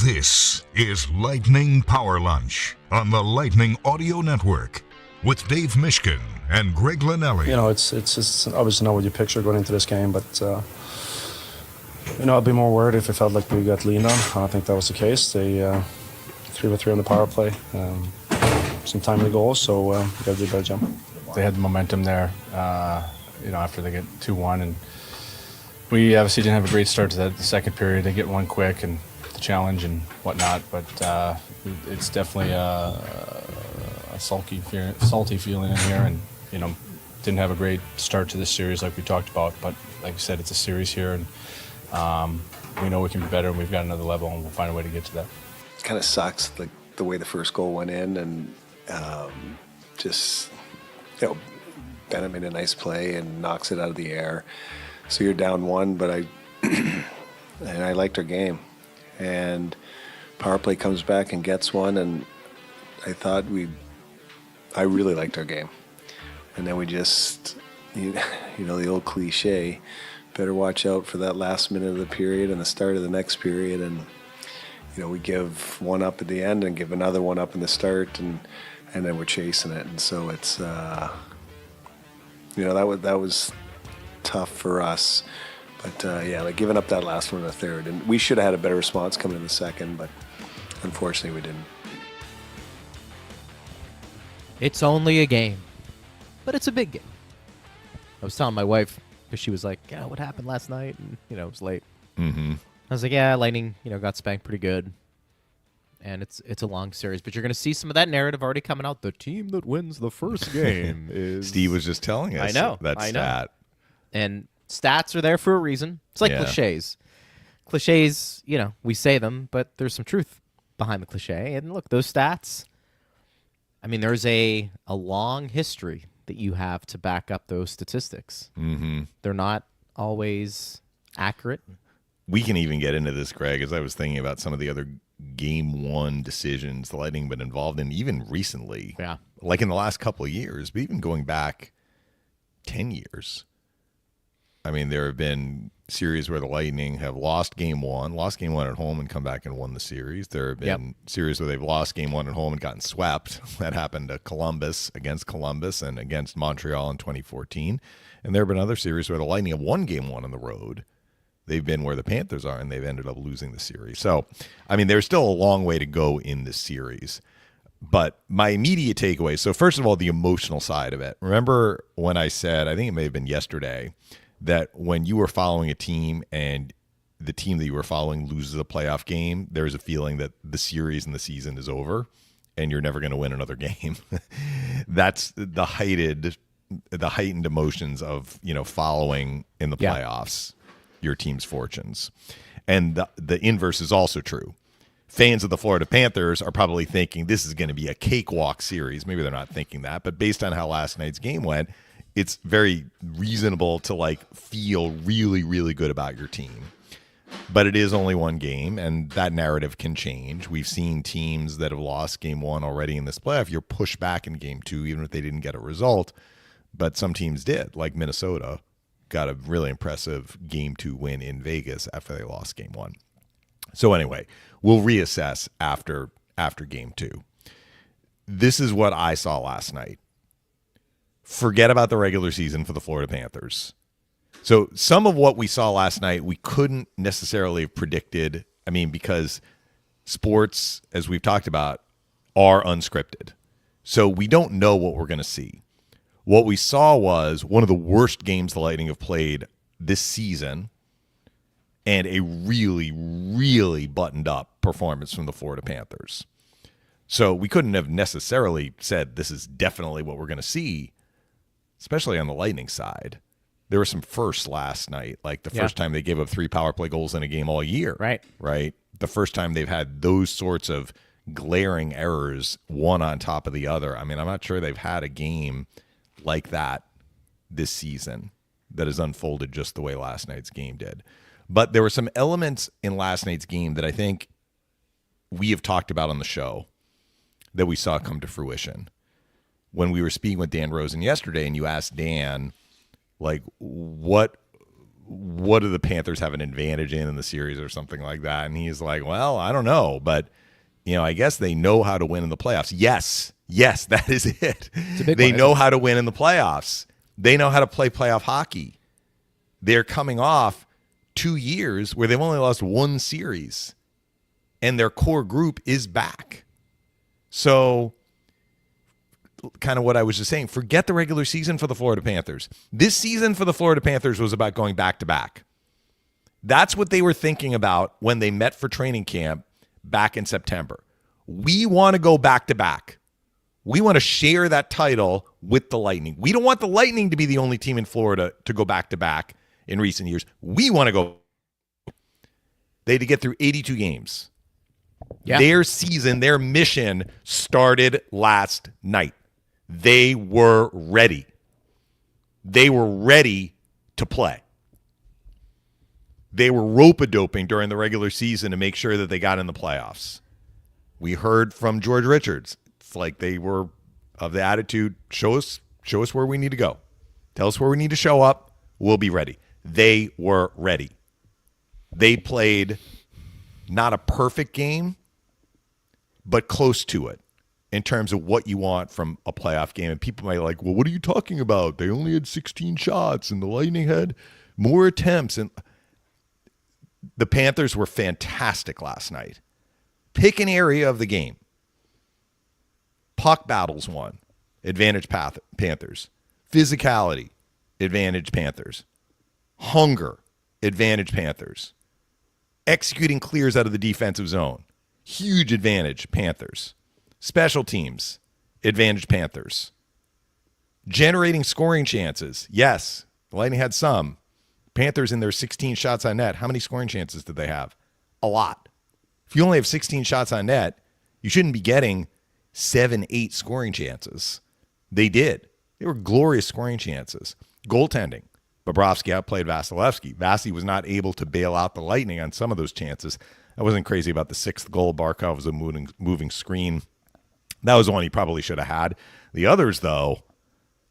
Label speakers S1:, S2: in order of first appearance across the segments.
S1: This is Lightning Power Lunch on the Lightning Audio Network with Dave Mishkin and Greg Linnelli.
S2: You know, it's obviously not what you picture going into this game, but I'd be more worried if it felt like we got leaned on. I don't think that was the case. They 3-3 on the power play, some timely goals, so we got to do a better job.
S3: They had the momentum there, after they get 2-1, and we obviously didn't have a great start to the second period. They get one quick and the challenge and whatnot, but it's definitely a salty feeling in here, and didn't have a great start to this series like we talked about. But like you said, it's a series here, and we know we can be better, and we've got another level, and we'll find a way to get to that.
S4: It kind of sucks, like the way the first goal went in, and Bennett made a nice play and knocks it out of the air. So you're down one, but I liked our game. And power play comes back and gets one, and I really liked our game. And then we just, the old cliche, better watch out for that last minute of the period and the start of the next period. And, we give one up at the end and give another one up in the start, and then we're chasing it. And so it's, that was tough for us. But, giving up that last one in the third. And we should have had a better response coming in the second, but unfortunately we didn't.
S5: It's only a game, but it's a big game. I was telling my wife, because she was like, yeah, what happened last night? And, it was late.
S6: Mm-hmm.
S5: I was like, yeah, Lightning, got spanked pretty good. And it's a long series, but you're going to see some of that narrative already coming out. The team that wins the first game is...
S6: Steve was just telling us that stat.
S5: And stats are there for a reason. It's like cliches. Cliches, we say them, but there's some truth behind the cliche. And look, those stats, there's a long history that you have to back up those statistics.
S6: Mm-hmm.
S5: They're not always accurate.
S6: We can even get into this, Greg, as I was thinking about some of the other Game 1 decisions the Lightning have been involved in, even recently.
S5: Yeah.
S6: Like in the last couple of years, but even going back 10 years. There have been series where the Lightning have lost Game 1 at home and come back and won the series. There have been series where they've lost Game 1 at home and gotten swept. That happened to against Columbus and against Montreal in 2014. And there have been other series where the Lightning have won Game 1 on the road. They've been where the Panthers are, and they've ended up losing the series. So, there's still a long way to go in this series. But my immediate takeaway, so first of all, the emotional side of it. Remember when I said, I think it may have been yesterday, that when you were following a team and the team that you were following loses a playoff game, there's a feeling that the series and the season is over and you're never going to win another game. That's the heightened emotions of, following in the playoffs your team's fortunes. And the inverse is also true. Fans of the Florida Panthers are probably thinking this is going to be a cakewalk series. Maybe they're not thinking that, but based on how last night's game went, it's very reasonable to feel really, really good about your team. But it is only one game, and that narrative can change. We've seen teams that have lost Game 1 already in this playoff. You're pushed back in Game 2, even if they didn't get a result. But some teams did, like Minnesota got a really impressive Game 2 win in Vegas after they lost Game 1. So anyway, we'll reassess after Game 2. This is what I saw last night. Forget about the regular season for the Florida Panthers. So some of what we saw last night, we couldn't necessarily have predicted. Because sports, as we've talked about, are unscripted. So we don't know what we're going to see. What we saw was one of the worst games the Lightning have played this season and a really, really buttoned up performance from the Florida Panthers. So we couldn't have necessarily said this is definitely what we're going to see, especially on the Lightning side. There were some firsts last night, like the first time they gave up 3 power play goals in a game all year. Right. The first time they've had those sorts of glaring errors, one on top of the other. I'm not sure they've had a game like that this season that has unfolded just the way last night's game did. But there were some elements in last night's game that I think we have talked about on the show that we saw come to fruition. When we were speaking with Dan Rosen yesterday and you asked Dan, what what do the Panthers have an advantage in the series or something like that? And he's like, well, I don't know, but I guess they know how to win in the playoffs. Yes, that is it. They know how to win in the playoffs. They know how to play playoff hockey. They're coming off 2 years where they've only lost one series, and their core group is back. So kind of what I was just saying, forget the regular season for the Florida Panthers. This season for the Florida Panthers was about going back to back. That's what they were thinking about when they met for training camp back in September. We want to go back to back. We want to share that title with the Lightning. We don't want the Lightning to be the only team in Florida to go back to back in recent years. We want to go. They had to get through 82 games. Yeah. Their season, their mission started last night. They were ready. They were ready to play. They were rope-a-doping during the regular season to make sure that they got in the playoffs. We heard from George Richards. It's like they were of the attitude, show us where we need to go. Tell us where we need to show up. We'll be ready. They were ready. They played not a perfect game, but close to it in terms of what you want from a playoff game. And people might be like, well, what are you talking about? They only had 16 shots and the Lightning had more attempts. And the Panthers were fantastic last night. Pick an area of the game. Puck battles won. Advantage Panthers. Physicality. Advantage Panthers. Hunger. Advantage Panthers. Executing clears out of the defensive zone. Huge advantage Panthers. Special teams. Advantage Panthers. Generating scoring chances. Yes, the Lightning had some. Panthers in their 16 shots on net. How many scoring chances did they have? A lot. If you only have 16 shots on net, you shouldn't be getting 7, 8 scoring chances. They did. They were glorious scoring chances. Goaltending. Bobrovsky outplayed Vasilevsky. Vasi was not able to bail out the Lightning on some of those chances. I wasn't crazy about the 6th goal. Barkov was a moving screen. That was the one he probably should have had. The others, though,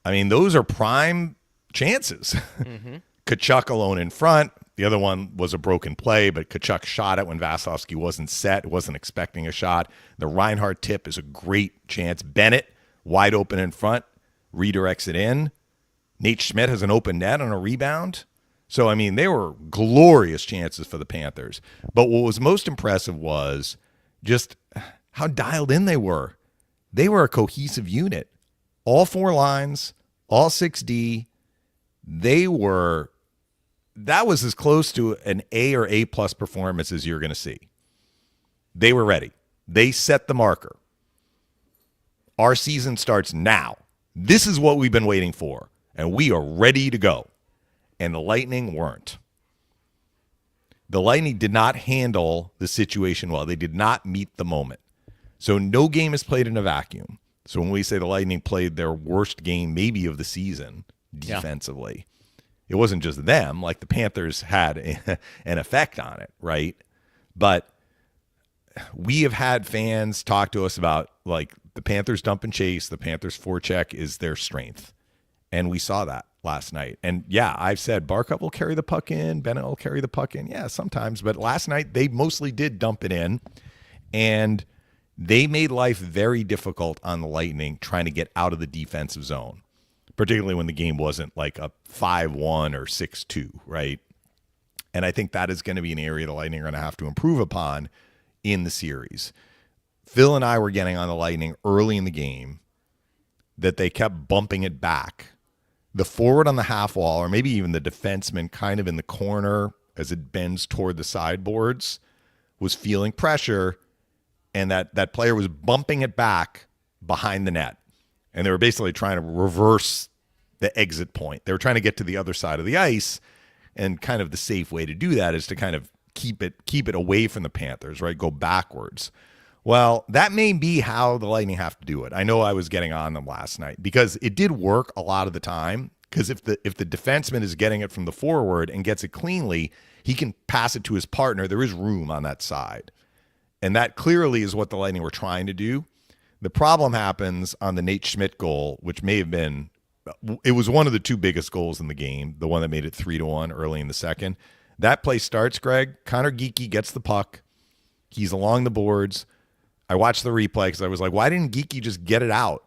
S6: I mean, those are prime chances. Mm-hmm. Tkachuk alone in front. The other one was a broken play, but Tkachuk shot it when Vasilevsky wasn't set, wasn't expecting a shot. The Reinhart tip is a great chance. Bennett, wide open in front, redirects it in. Nate Schmidt has an open net on a rebound. So, I mean, they were glorious chances for the Panthers. But what was most impressive was just how dialed in they were. They were a cohesive unit. All 4 lines, all 6D. That was as close to an A or A+ performance as you're going to see. They were ready. They set the marker. Our season starts now. This is what we've been waiting for, and we are ready to go. And the Lightning weren't. The Lightning did not handle the situation well. They did not meet the moment. So no game is played in a vacuum. So when we say the Lightning played their worst game maybe of the season defensively, it wasn't just them. Like the Panthers had an effect on it, right? But we have had fans talk to us about like the Panthers dump and chase. The Panthers forecheck is their strength. And we saw that last night. And yeah, I've said Barkov will carry the puck in. Bennett will carry the puck in. Yeah, sometimes. But last night they mostly did dump it in. And they made life very difficult on the Lightning trying to get out of the defensive zone, particularly when the game wasn't like a 5-1 or 6-2, right? And I think that is going to be an area the Lightning are going to have to improve upon in the series. Phil and I were getting on the Lightning early in the game that they kept bumping it back. The forward on the half wall, or maybe even the defenseman kind of in the corner as it bends toward the sideboards, was feeling pressure, and that player was bumping it back behind the net. And they were basically trying to reverse the exit point. They were trying to get to the other side of the ice, and kind of the safe way to do that is to kind of keep it away from the Panthers, right? Go backwards. Well, that may be how the Lightning have to do it. I know I was getting on them last night because it did work a lot of the time. Because if the defenseman is getting it from the forward and gets it cleanly, he can pass it to his partner. There is room on that side. And that clearly is what the Lightning were trying to do. The problem happens on the Nate Schmidt goal, which may have been it was one of the two biggest goals in the game, the one that made it 3-1 early in the second. That play starts, Greg. Connor Geekie gets the puck. He's along the boards. I watched the replay because I was like, why didn't Geekie just get it out?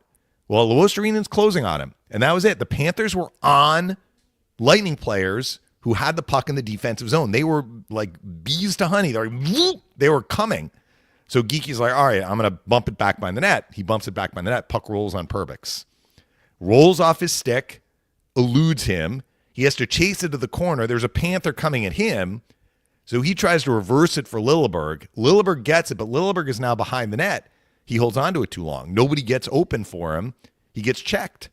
S6: Well, Luostarinen's closing on him, and that was it. The Panthers were on Lightning players who had the puck in the defensive zone. They were like bees to honey. They were coming. So Geekie's like, all right, I'm going to bump it back behind the net. He bumps it back behind the net. Puck rolls on Perbix. Rolls off his stick, eludes him. He has to chase it to the corner. There's a Panther coming at him. So he tries to reverse it for Lilleberg. Lilleberg gets it, but Lilleberg is now behind the net. He holds on to it too long. Nobody gets open for him. He gets checked.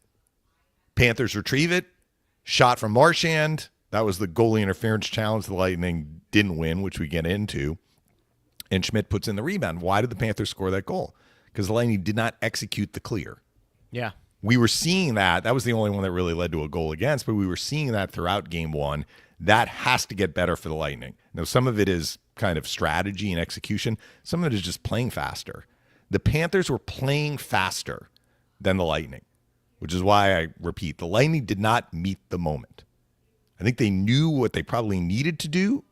S6: Panthers retrieve it. Shot from Marchand. That was the goalie interference challenge the Lightning didn't win, which we get into. And Schmidt puts in the rebound. Why did the Panthers score that goal? Because the Lightning did not execute the clear.
S5: Yeah.
S6: We were seeing that. That was the only one that really led to a goal against, but we were seeing that throughout game one. That has to get better for the Lightning. Now, some of it is kind of strategy and execution. Some of it is just playing faster. The Panthers were playing faster than the Lightning, which is why I repeat, the Lightning did not meet the moment. I think they knew what they probably needed to do.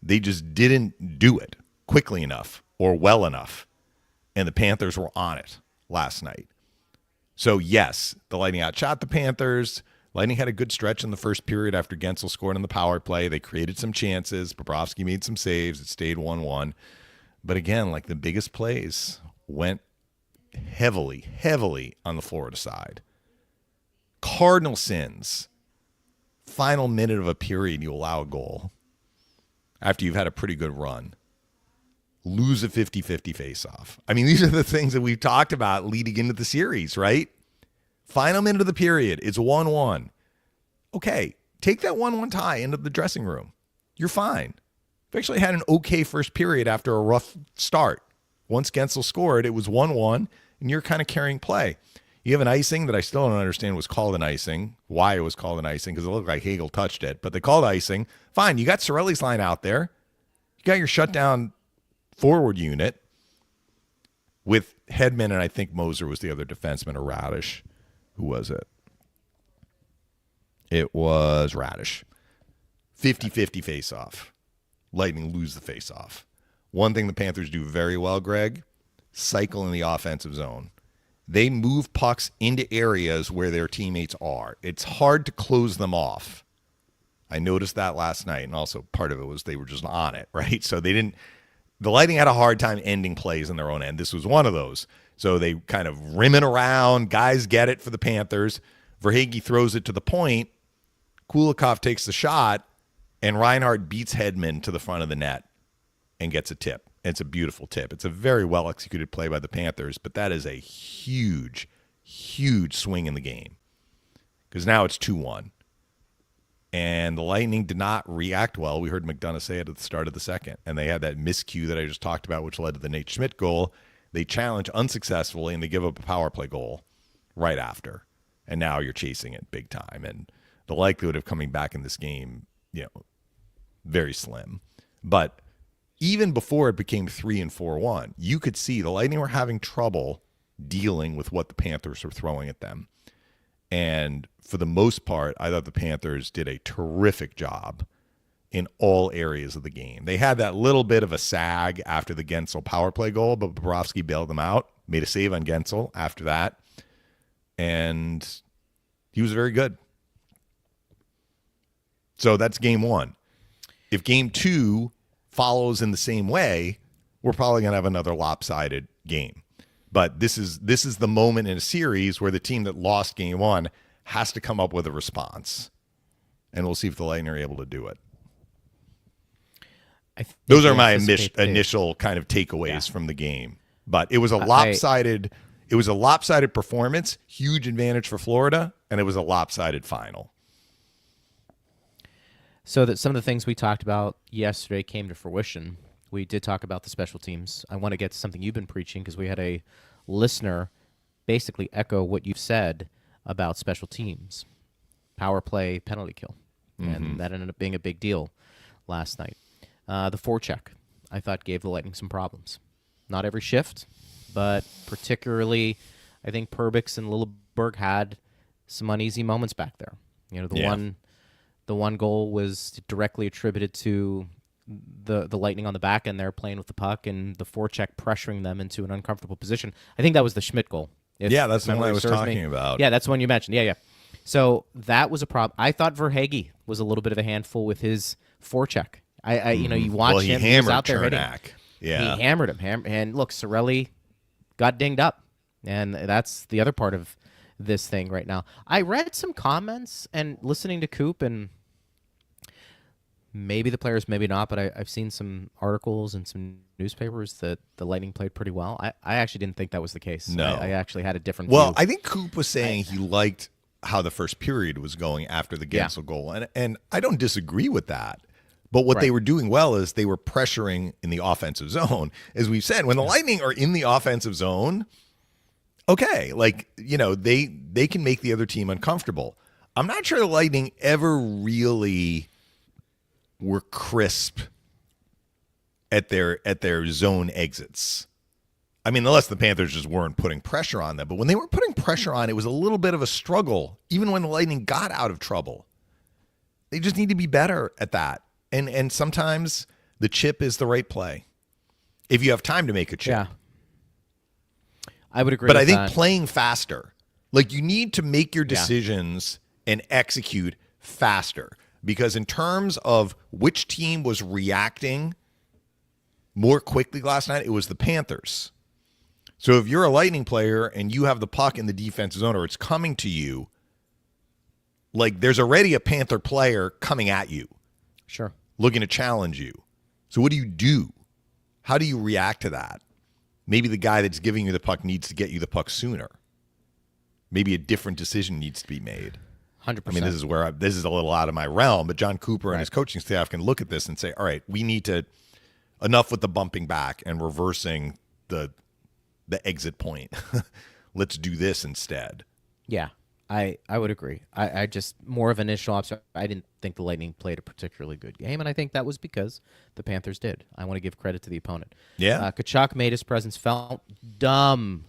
S6: They just didn't do it quickly enough or well enough. And the Panthers were on it last night. So, yes, the Lightning outshot the Panthers. Lightning had a good stretch in the first period after Gensel scored on the power play. They created some chances. Bobrovsky made some saves. It stayed 1-1. But again, like the biggest plays went heavily on the Florida side. Cardinal sins. Final minute of a period, you allow a goal after you've had a pretty good run. Lose a 50-50 face-off. I mean, these are the things that we've talked about leading into the series, right? Final minute of the period, it's 1-1. Okay, take that 1-1 tie into the dressing room. You're fine. We've actually had an okay first period after a rough start. Once Gensel scored, it was 1-1, and you're kind of carrying play. You have an icing that I still don't understand was called an icing, why it was called an icing, because it looked like Hagel touched it, but they called icing. Fine, you got Cirelli's line out there. You got your shutdown forward unit with Hedman, and I think Moser was the other defenseman, or Radish. Who was it? It was Radish. 50-50 face-off. Lightning lose the face-off. One thing the Panthers do very well, Greg, cycle in the offensive zone. They move pucks into areas where their teammates are. It's hard to close them off. I noticed that last night, and also part of it was they were just on it, right? So they didn't. The Lightning had a hard time ending plays in their own end. This was one of those. So they kind of rim it around. Guys get it for the Panthers. Verhaeghe throws it to the point. Kulikov takes the shot, and Reinhart beats Hedman to the front of the net and gets a tip. It's a beautiful tip. It's a very well-executed play by the Panthers, but that is a huge, huge swing in the game because now it's 2-1. And the Lightning did not react well. We heard McDonough say it at the start of the second, and they had that miscue that I just talked about, which led to the Nate Schmidt goal. They challenge unsuccessfully, and they give up a power play goal right after. And now you're chasing it big time. And the likelihood of coming back in this game, very slim. But even before it became 3 and 4-1, you could see the Lightning were having trouble dealing with what the Panthers were throwing at them. And for the most part, I thought the Panthers did a terrific job in all areas of the game. They had that little bit of a sag after the Gensel power play goal, but Bobrovsky bailed them out, made a save on Gensel after that, and he was very good. So that's game one. If game two follows in the same way, we're probably going to have another lopsided game. But this is the moment in a series where the team that lost game one has to come up with a response. And we'll see if the Lightning are able to do it. Those are my initial kind of takeaways from the game. But it was a lopsided performance, huge advantage for Florida, and it was a lopsided final.
S5: So that some of the things we talked about yesterday came to fruition. We did talk about the special teams. I want to get to something you've been preaching because we had a listener basically echo what you've said about special teams. Power play, penalty kill. And that ended up being a big deal last night. The forecheck, I thought, gave the Lightning some problems. Not every shift, but particularly I think Perbix and Lilleberg had some uneasy moments back there. You know, the one goal was directly attributed to the Lightning on the back end there playing with the puck and the forecheck pressuring them into an uncomfortable position. I think that was the Schmidt goal.
S6: That's the one I was talking about.
S5: Yeah, that's the one you mentioned. Yeah. So that was a problem. I thought Verhaeghe was a little bit of a handful with his forecheck. You watch him. He was out there hitting.
S6: Yeah,
S5: he hammered him. And look, Cirelli got dinged up, and that's the other part of this thing right now. I read some comments and listening to Coop, and maybe the players, maybe not, but I've seen some articles and some newspapers that the Lightning played pretty well. I actually didn't think that was the case.
S6: No.
S5: I actually had a different
S6: view.
S5: Well,
S6: I think Coop was saying he liked how the first period was going after the Gensel goal, and I don't disagree with that. But what they were doing well is they were pressuring in the offensive zone. As we've said, when the Lightning are in the offensive zone, okay, they can make the other team uncomfortable. I'm not sure the Lightning ever really were crisp at their zone exits. I mean, unless the Panthers just weren't putting pressure on them. But when they were putting pressure on, it was a little bit of a struggle, even when the Lightning got out of trouble. They just need to be better at that. And sometimes the chip is the right play if you have time to make a chip.
S5: Yeah. I would agree
S6: but
S5: with
S6: I think
S5: that.
S6: playing faster. Like, you need to make your decisions and execute faster. Because in terms of which team was reacting more quickly last night, it was the Panthers. So if you're a Lightning player and you have the puck in the defensive zone or it's coming to you, like, there's already a Panther player coming at you.
S5: Sure.
S6: Looking to challenge you. So what do you do? How do you react to that? Maybe the guy that's giving you the puck needs to get you the puck sooner. Maybe a different decision needs to be made.
S5: 100%.
S6: I mean, this is a little out of my realm, but John Cooper and his coaching staff can look at this and say, all right, we need to, enough with the bumping back and reversing the exit point. Let's do this instead.
S5: Yeah, I would agree. I just, more of an initial observation. I didn't think the Lightning played a particularly good game, and I think that was because the Panthers did. I want to give credit to the opponent.
S6: Yeah.
S5: Kachuk made his presence felt. Dumb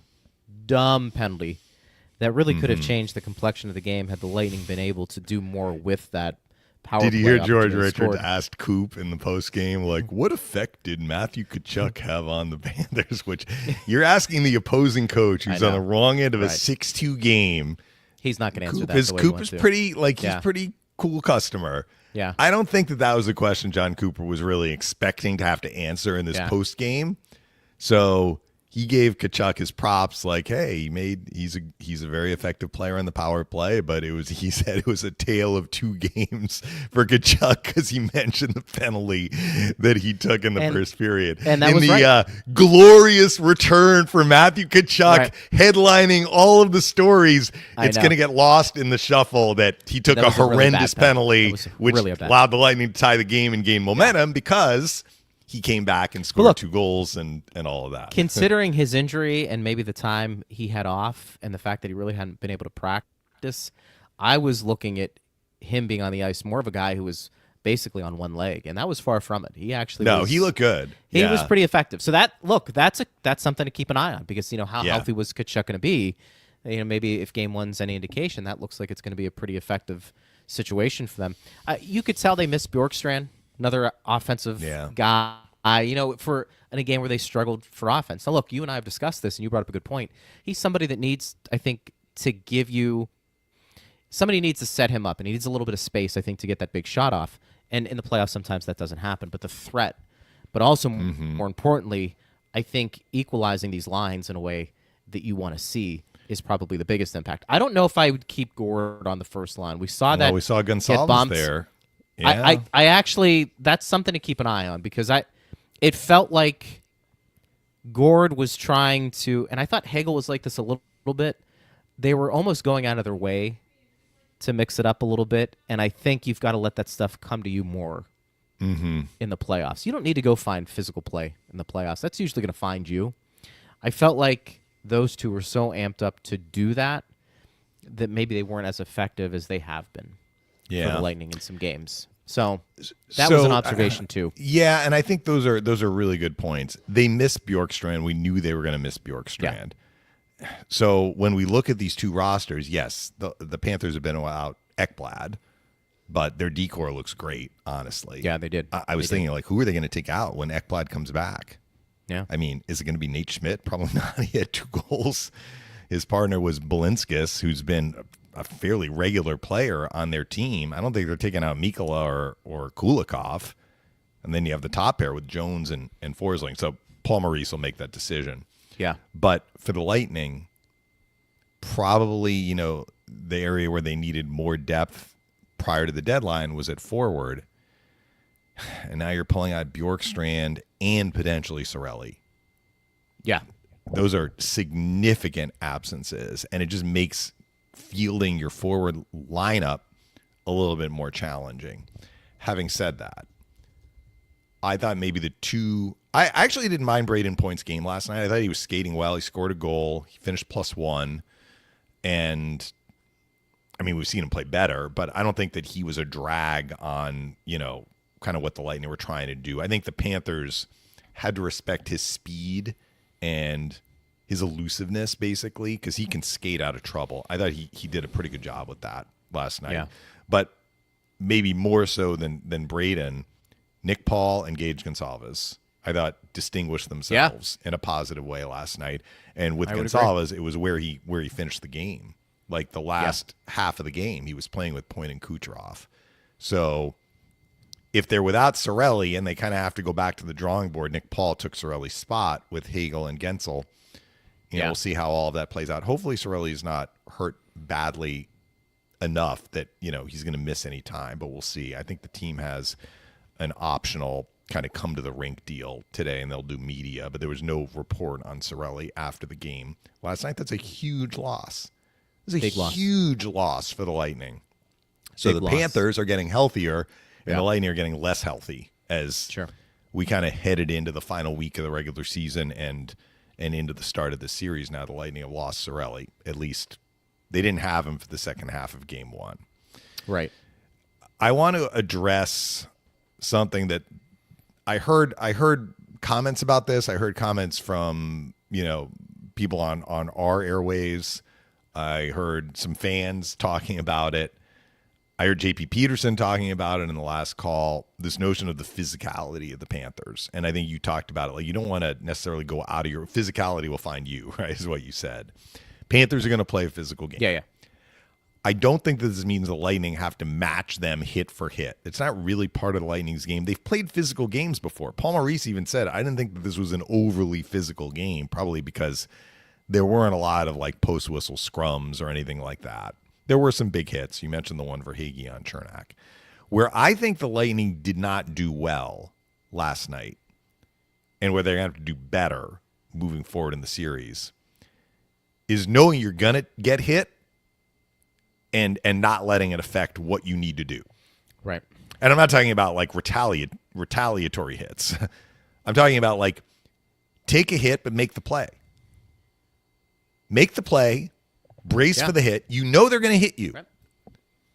S5: penalty that really could have changed the complexion of the game had the Lightning been able to do more with that power play.
S6: Did you hear George
S5: opportunity
S6: Richards
S5: scored.
S6: asked Coop in the postgame, like, what effect did Matthew Kachuk have on the Panthers? Which you're asking the opposing coach who's on the wrong end of a 6-2 game.
S5: He's not going to answer
S6: Coop
S5: that.
S6: is,
S5: the way
S6: Coop
S5: he
S6: is
S5: wants to.
S6: pretty, like, he's pretty cool customer.
S5: Yeah.
S6: I don't think that was a question John Cooper was really expecting to have to answer in this post game. So he gave Kachuk his props, like, hey, he's a very effective player on the power play, but he said it was a tale of two games for Kachuk because he mentioned the penalty that he took in the first period.
S5: And that
S6: in
S5: was
S6: the glorious return for Matthew Kachuk, headlining all of the stories, it's going to get lost in the shuffle that he took a horrendous penalty, which allowed the Lightning to tie the game and gain momentum because he came back and scored 2 goals and all of that.
S5: Considering his injury and maybe the time he had off and the fact that he really hadn't been able to practice, I was looking at him being on the ice more of a guy who was basically on one leg, and that was far from it. He actually
S6: he looked good.
S5: He was pretty effective. So that's something to keep an eye on because how healthy was Kachuk going to be? Maybe if game one's any indication, that looks like it's going to be a pretty effective situation for them. You could tell they missed Bjorkstrand. Another offensive guy, for in a game where they struggled for offense. Now, look, you and I have discussed this, and you brought up a good point. He's somebody that needs, I think, to give you – somebody needs to set him up, and he needs a little bit of space, I think, to get that big shot off. And in the playoffs, sometimes that doesn't happen. But the threat, but also more importantly, I think equalizing these lines in a way that you want to see is probably the biggest impact. I don't know if I would keep Gord on the first line. We saw that.
S6: We saw Gonzalez there.
S5: Yeah. I actually, that's something to keep an eye on because it felt like Gord was trying to, and I thought Hagel was like this a little bit. They were almost going out of their way to mix it up a little bit, and I think you've got to let that stuff come to you more in the playoffs. You don't need to go find physical play in the playoffs. That's usually going to find you. I felt like those two were so amped up to do that maybe they weren't as effective as they have been. For the Lightning in some games. So that was an observation too.
S6: Yeah, and I think those are really good points. They missed Bjorkstrand. We knew they were going to miss Bjorkstrand. So when we look at these two rosters, yes, the Panthers have been without Ekblad, but their decor looks great, honestly.
S5: Yeah, they did.
S6: I was thinking, like, who are they going to take out when Ekblad comes back?
S5: Yeah.
S6: I mean, is it going to be Nate Schmidt? Probably not. He had 2 goals. His partner was Balinskis, who's been a fairly regular player on their team. I don't think they're taking out Mikkola or Kulikov. And then you have the top pair with Jones and Forsling. So Paul Maurice will make that decision.
S5: Yeah.
S6: But for the Lightning, probably, you know, the area where they needed more depth prior to the deadline was at forward. And now you're pulling out Bjorkstrand and potentially Sorelli.
S5: Yeah.
S6: Those are significant absences, and it just makes fielding your forward lineup a little bit more challenging. Having said that, I thought maybe I actually didn't mind Braden Point's game last night. I thought he was skating well. He scored a goal. He finished +1. And, I mean, we've seen him play better, but I don't think that he was a drag on, you know, kind of what the Lightning were trying to do. I think the Panthers had to respect his speed and his elusiveness, basically, because he can skate out of trouble. I thought he did a pretty good job with that last night.
S5: Yeah.
S6: But maybe more so than Braden, Nick Paul and Gage Gonsalves, I thought, distinguished themselves in a positive way last night. And with Gonsalves, it was where he finished the game. Like the last half of the game, he was playing with Point and Kucherov. So if they're without Sorelli and they kind of have to go back to the drawing board, Nick Paul took Sorelli's spot with Hagel and Gensel. You know, we'll see how all of that plays out. Hopefully Sorelli is not hurt badly enough that, you know, he's going to miss any time, but we'll see. I think the team has an optional kind of come to the rink deal today, and they'll do media, but there was no report on Sorelli after the game last night. That's a huge loss. It's a huge loss for the Lightning. So the Panthers are getting healthier, and the Lightning are getting less healthy as we kind of headed into the final week of the regular season and into the start of the series. Now the Lightning have lost Sorelli. At least they didn't have him for the second half of game 1.
S5: Right.
S6: I want to address something that I heard comments about this. I heard comments from, you know, people on our airwaves. I heard some fans talking about it. I heard JP Peterson talking about it in the last call, this notion of the physicality of the Panthers. And I think you talked about it. Like, you don't want to necessarily go out of your physicality will find you, right, is what you said. Panthers are going to play a physical game.
S5: Yeah.
S6: I don't think that this means the Lightning have to match them hit for hit. It's not really part of the Lightning's game. They've played physical games before. Paul Maurice even said, I didn't think that this was an overly physical game, probably because there weren't a lot of like post-whistle scrums or anything like that. There were some big hits. You mentioned the one for Hagee on Chernak. Where I think the Lightning did not do well last night, and where they're going to have to do better moving forward in the series, is knowing you're going to get hit and not letting it affect what you need to do.
S5: Right.
S6: And I'm not talking about like retaliatory hits. I'm talking about like take a hit but make the play. Make the play, brace for the hit. You know they're going to hit you. Right.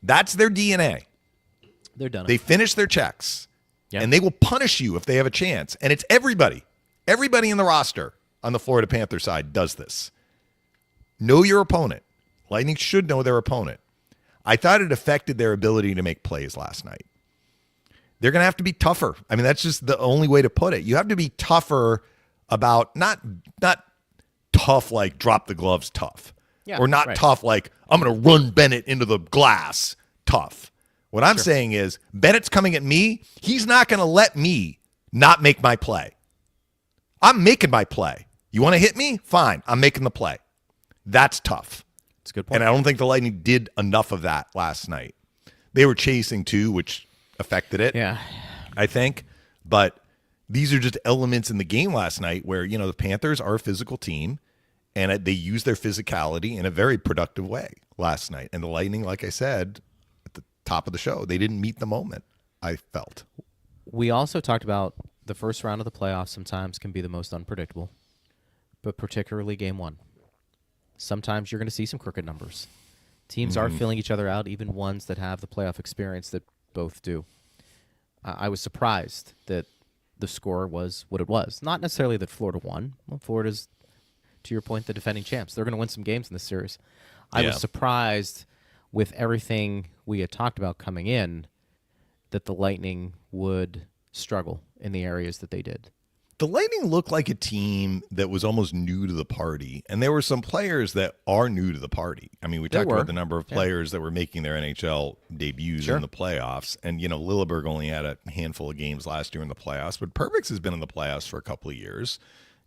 S6: That's their DNA.
S5: They're done.
S6: They finish their checks, and they will punish you if they have a chance. And it's everybody. Everybody in the roster on the Florida Panther side does this. Know your opponent. Lightning should know their opponent. I thought it affected their ability to make plays last night. They're going to have to be tougher. I mean, that's just the only way to put it. You have to be tougher about not tough like drop the gloves tough. Yeah, or not tough like I'm going to run Bennett into the glass tough. What I'm saying is Bennett's coming at me. He's not going to let me not make my play. I'm making my play. You want to hit me? Fine. I'm making the play. That's tough.
S5: That's a good point.
S6: And I don't think the Lightning did enough of that last night. They were chasing too, which affected it.
S5: Yeah.
S6: I think. But these are just elements in the game last night where, you know, the Panthers are a physical team and they use their physicality in a very productive way last night. And the Lightning, like I said at the top of the show, they didn't meet the moment, I felt.
S5: We also talked about the first round of the playoffs sometimes can be the most unpredictable, but particularly game 1. Sometimes you're going to see some crooked numbers. Teams are filling each other out, even ones that have the playoff experience that both do. I was surprised that the score was what it was. Not necessarily that Florida won. Well, Florida's to your point, the defending champs. They're going to win some games in this series. I
S6: Yeah.
S5: was surprised with everything we had talked about coming in that the Lightning would struggle in the areas that they did.
S6: The Lightning looked like a team that was almost new to the party, and there were some players that are new to the party. I mean, we talked about the number of players that were making their NHL debuts in the playoffs, and, Lilleberg only had a handful of games last year in the playoffs, but Perbix has been in the playoffs for a couple of years.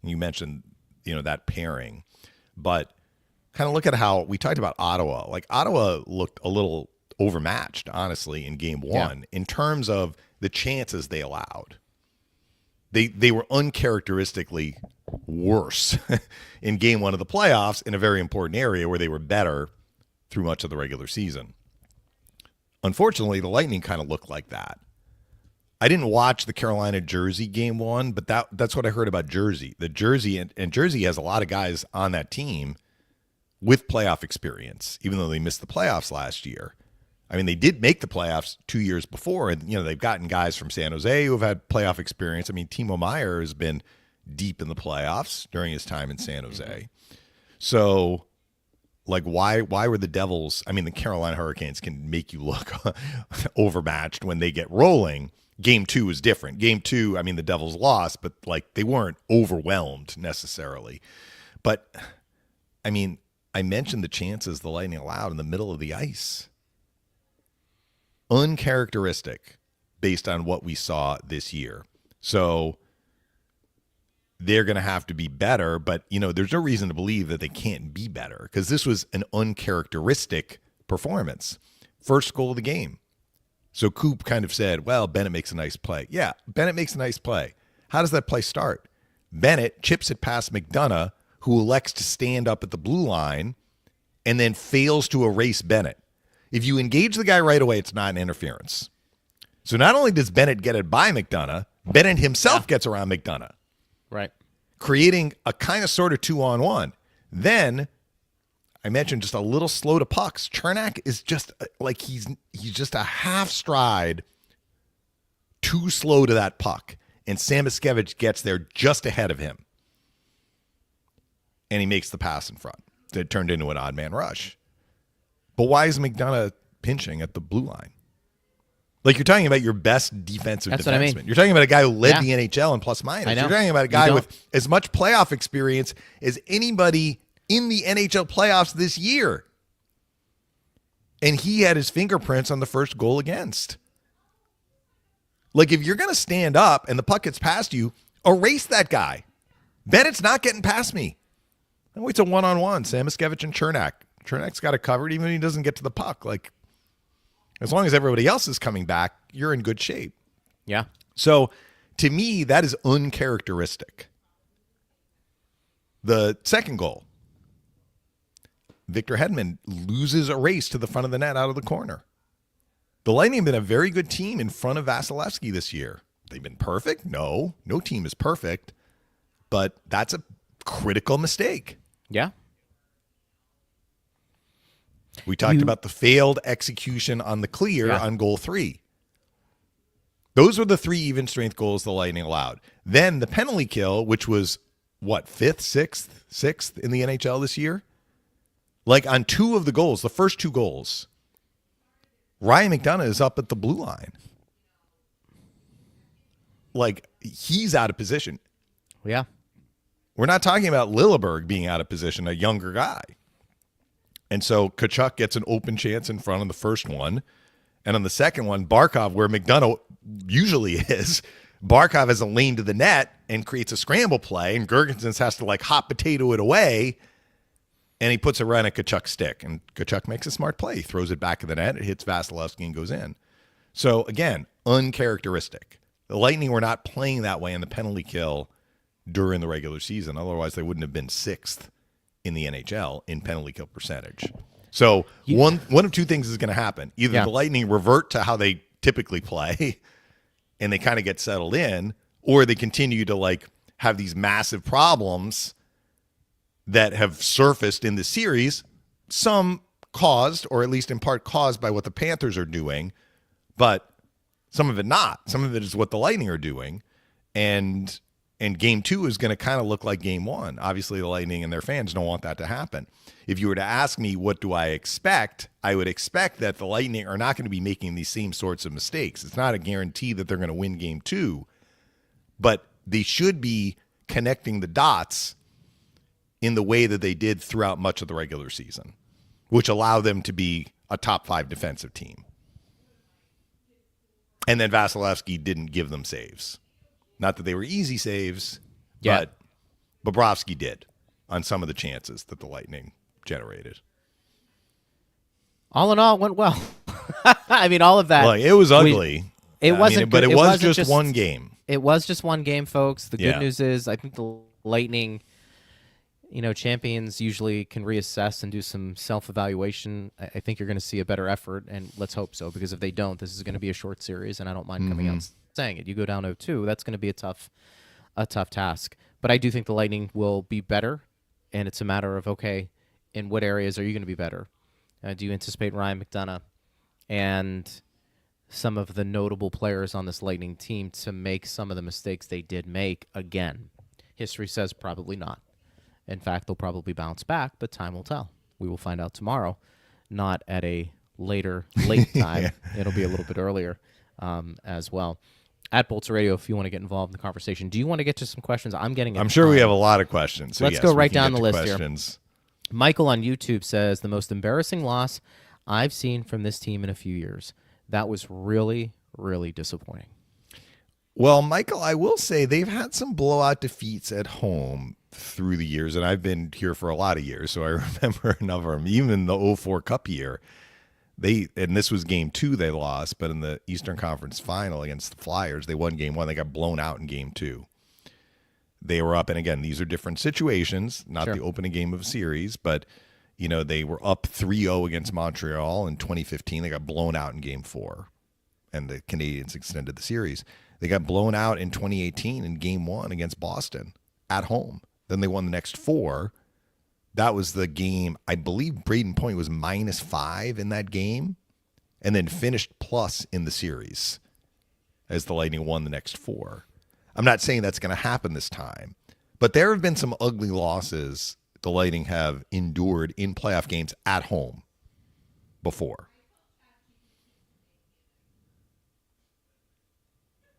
S6: And you mentioned, that pairing. But kind of look at how we talked about Ottawa. Like, Ottawa looked a little overmatched, honestly, in game one in terms of the chances they allowed. They were uncharacteristically worse in game one of the playoffs in a very important area where they were better through much of the regular season. Unfortunately, the Lightning kind of looked like that. I didn't watch the Carolina-Jersey game one, but that's what I heard about Jersey. The Jersey and Jersey has a lot of guys on that team with playoff experience, even though they missed the playoffs last year. I mean, they did make the playoffs 2 years before, and, they've gotten guys from San Jose who have had playoff experience. I mean, Timo Meier has been deep in the playoffs during his time in San Jose. So, like, why were the Devils, I mean, the Carolina Hurricanes can make you look overmatched when they get rolling. Game two is different. Game two, I mean, the Devils lost, but, like, they weren't overwhelmed necessarily. But, I mean, I mentioned the chances the Lightning allowed in the middle of the ice. Uncharacteristic based on what we saw this year. So they're going to have to be better, but, there's no reason to believe that they can't be better because this was an uncharacteristic performance. First goal of the game. So Coop kind of said, well, Bennett makes a nice play. Yeah, Bennett makes a nice play. How does that play start? Bennett chips it past McDonough, who elects to stand up at the blue line and then fails to erase Bennett. If you engage the guy right away, it's not an interference. So not only does Bennett get it by McDonough, Bennett himself gets around McDonough.
S5: Right.
S6: Creating a kind of sort of 2-on-1. Then I mentioned just a little slow to pucks. Chernak is just like he's just a half stride too slow to that puck. And Samoskevich gets there just ahead of him. And he makes the pass in front. It turned into an odd man rush. But why is McDonough pinching at the blue line? Like, you're talking about your best defensive defenseman.
S5: What I mean.
S6: You're talking about a guy who led the NHL in plus minus.
S5: I know.
S6: You're talking about a guy with as much playoff experience as anybody in the NHL playoffs this year. And he had his fingerprints on the first goal against. Like, if you're going to stand up and the puck gets past you, erase that guy. Bennett's not getting past me. Oh, it's a one-on-one. Samoskevich and Chernak. Chernak's got it covered even when he doesn't get to the puck. Like, as long as everybody else is coming back, you're in good shape.
S5: Yeah.
S6: So, to me, that is uncharacteristic. The second goal, Victor Hedman loses a race to the front of the net out of the corner. The Lightning have been a very good team in front of Vasilevsky this year. They've been perfect? No team is perfect, but that's a critical mistake.
S5: Yeah.
S6: We talked about the failed execution on the clear on goal 3. Those were the 3 even strength goals the Lightning allowed. Then the penalty kill, which was, what, 5th, 6th in the NHL this year? Like, on 2 of the goals, the first 2 goals, Ryan McDonough is up at the blue line. Like, he's out of position.
S5: Yeah.
S6: We're not talking about Lilleberg being out of position, a younger guy. And so Tkachuk gets an open chance in front on the first one. And on the second one, Barkov, where McDonough usually is, Barkov has a lane to the net and creates a scramble play, and Girgensons has to, like, hot potato it away, and he puts it right on Tkachuk's stick. And Tkachuk makes a smart play. He throws it back in the net, it hits Vasilevsky and goes in. So, again, uncharacteristic. The Lightning were not playing that way in the penalty kill during the regular season. Otherwise, they wouldn't have been 6th in the NHL in penalty kill percentage. So one of 2 things is going to happen. Either the Lightning revert to how they typically play and they kind of get settled in, or they continue to, like, have these massive problems that have surfaced in the series, some caused, or at least in part caused by what the Panthers are doing, but some of it not. Some of it is what the Lightning are doing. And And game 2 is going to kind of look like game 1. Obviously, the Lightning and their fans don't want that to happen. If you were to ask me what do I expect, I would expect that the Lightning are not going to be making these same sorts of mistakes. It's not a guarantee that they're going to win game 2, but they should be connecting the dots in the way that they did throughout much of the regular season, which allow them to be a top 5 defensive team. And then Vasilevsky didn't give them saves. Not that they were easy saves, but Bobrovsky did on some of the chances that the Lightning generated.
S5: All in all, it went well. I mean, all of that.
S6: Like, it was ugly.
S5: It wasn't,
S6: but
S5: good.
S6: it was
S5: wasn't
S6: just one game.
S5: It was just one game, folks. The good
S6: Yeah.
S5: news is, I think the Lightning, champions usually can reassess and do some self-evaluation. I think you're going to see a better effort, and let's hope so, because if they don't, this is going to be a short series, and I don't mind coming out and saying it. You go down 0-2, that's going to be a tough task. But I do think the Lightning will be better, and it's a matter of, okay, in what areas are you going to be better? Do you anticipate Ryan McDonough and some of the notable players on this Lightning team to make some of the mistakes they did make again? History says probably not. In fact, they'll probably bounce back, but time will tell. We will find out tomorrow, not at a late time. It'll be a little bit earlier as well. At Bolts Radio, if you want to get involved in the conversation. Do you want to get to some questions? I'm sure
S6: we have a lot of questions. So
S5: let's
S6: yes,
S5: go
S6: we
S5: right
S6: can
S5: down
S6: get
S5: the
S6: to
S5: list
S6: questions.
S5: here. Michael on YouTube says, the most embarrassing loss I've seen from this team in a few years. That was really, really disappointing.
S6: Well, Michael, I will say they've had some blowout defeats at home through the years, and I've been here for a lot of years, so I remember enough of them. Even the 2004 Cup year, and this was game 2 they lost, but in the Eastern Conference Final against the Flyers, they won game 1. They got blown out in game 2. They were up, and again, these are different situations, not the opening game of a series, but they were up 3-0 against Montreal in 2015. They got blown out in game 4, and the Canadiens extended the series. They got blown out in 2018 in game 1 against Boston at home. Then they won the next 4. That was the game. I believe Braden Point was -5 in that game and then finished plus in the series as the Lightning won the next 4. I'm not saying that's going to happen this time, but there have been some ugly losses the Lightning have endured in playoff games at home before.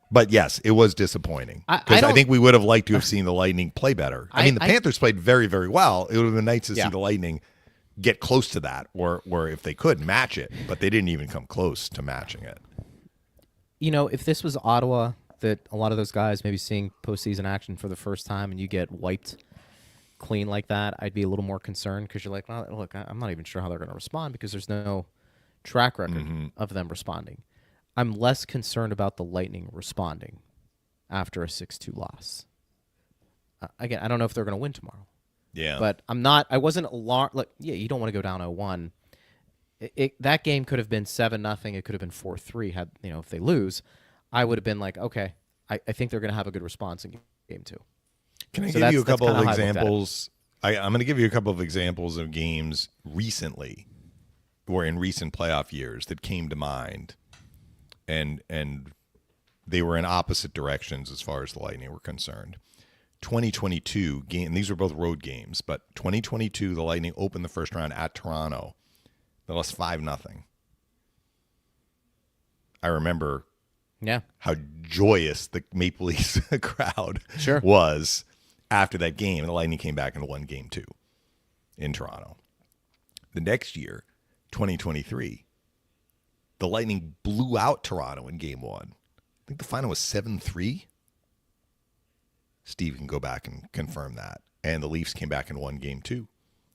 S6: But yes, it was disappointing because I think we would have liked to have seen the Lightning play better. I mean, the Panthers played very, very well. It would have been nice to see the Lightning get close to that, or if they could match it, but they didn't even come close to matching it.
S5: If this was Ottawa, that a lot of those guys maybe seeing postseason action for the first time, and you get wiped clean like that, I'd be a little more concerned because you're like, well, look, I'm not even sure how they're going to respond because there's no track record of them responding. I'm less concerned about the Lightning responding after a 6-2 loss. Again, I don't know if they're going to win tomorrow.
S6: Yeah.
S5: But I wasn't alarmed. Like, you don't want to go down 0-1. That game could have been 7-0. It could have been 4-3 had, if they lose. I would have been like, okay, I think they're going to have a good response in game 2.
S6: Can I give you a couple of examples? I'm going to give you a couple of examples of games recently or in recent playoff years that came to mind. And they were in opposite directions as far as the Lightning were concerned. 2022 game, and these were both road games, but 2022, the Lightning opened the first round at Toronto. They lost 5-0. I remember how joyous the Maple Leafs crowd was after that game, and the Lightning came back and won game 2 in Toronto. The next year, 2023, the Lightning blew out Toronto in game 1. I think the final was 7-3. Steve can go back and confirm that. And the Leafs came back and won game 2.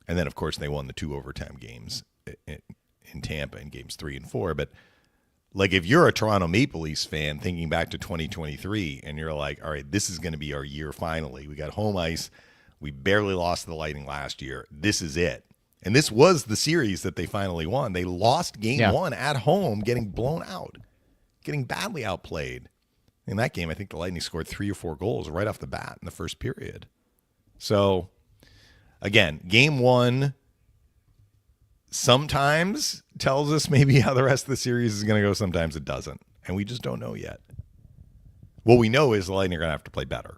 S6: And then, of course, they won the 2 overtime games in Tampa in games 3 and 4. But, like, if you're a Toronto Maple Leafs fan thinking back to 2023 and you're like, all right, this is going to be our year finally. We got home ice. We barely lost to the Lightning last year. This is it. And this was the series that they finally won. They lost game 1 at home, getting blown out, getting badly outplayed. In that game, I think the Lightning scored 3 or 4 goals right off the bat in the first period. So, again, game 1 sometimes tells us maybe how the rest of the series is going to go. Sometimes it doesn't. And we just don't know yet. What we know is the Lightning are going to have to play better.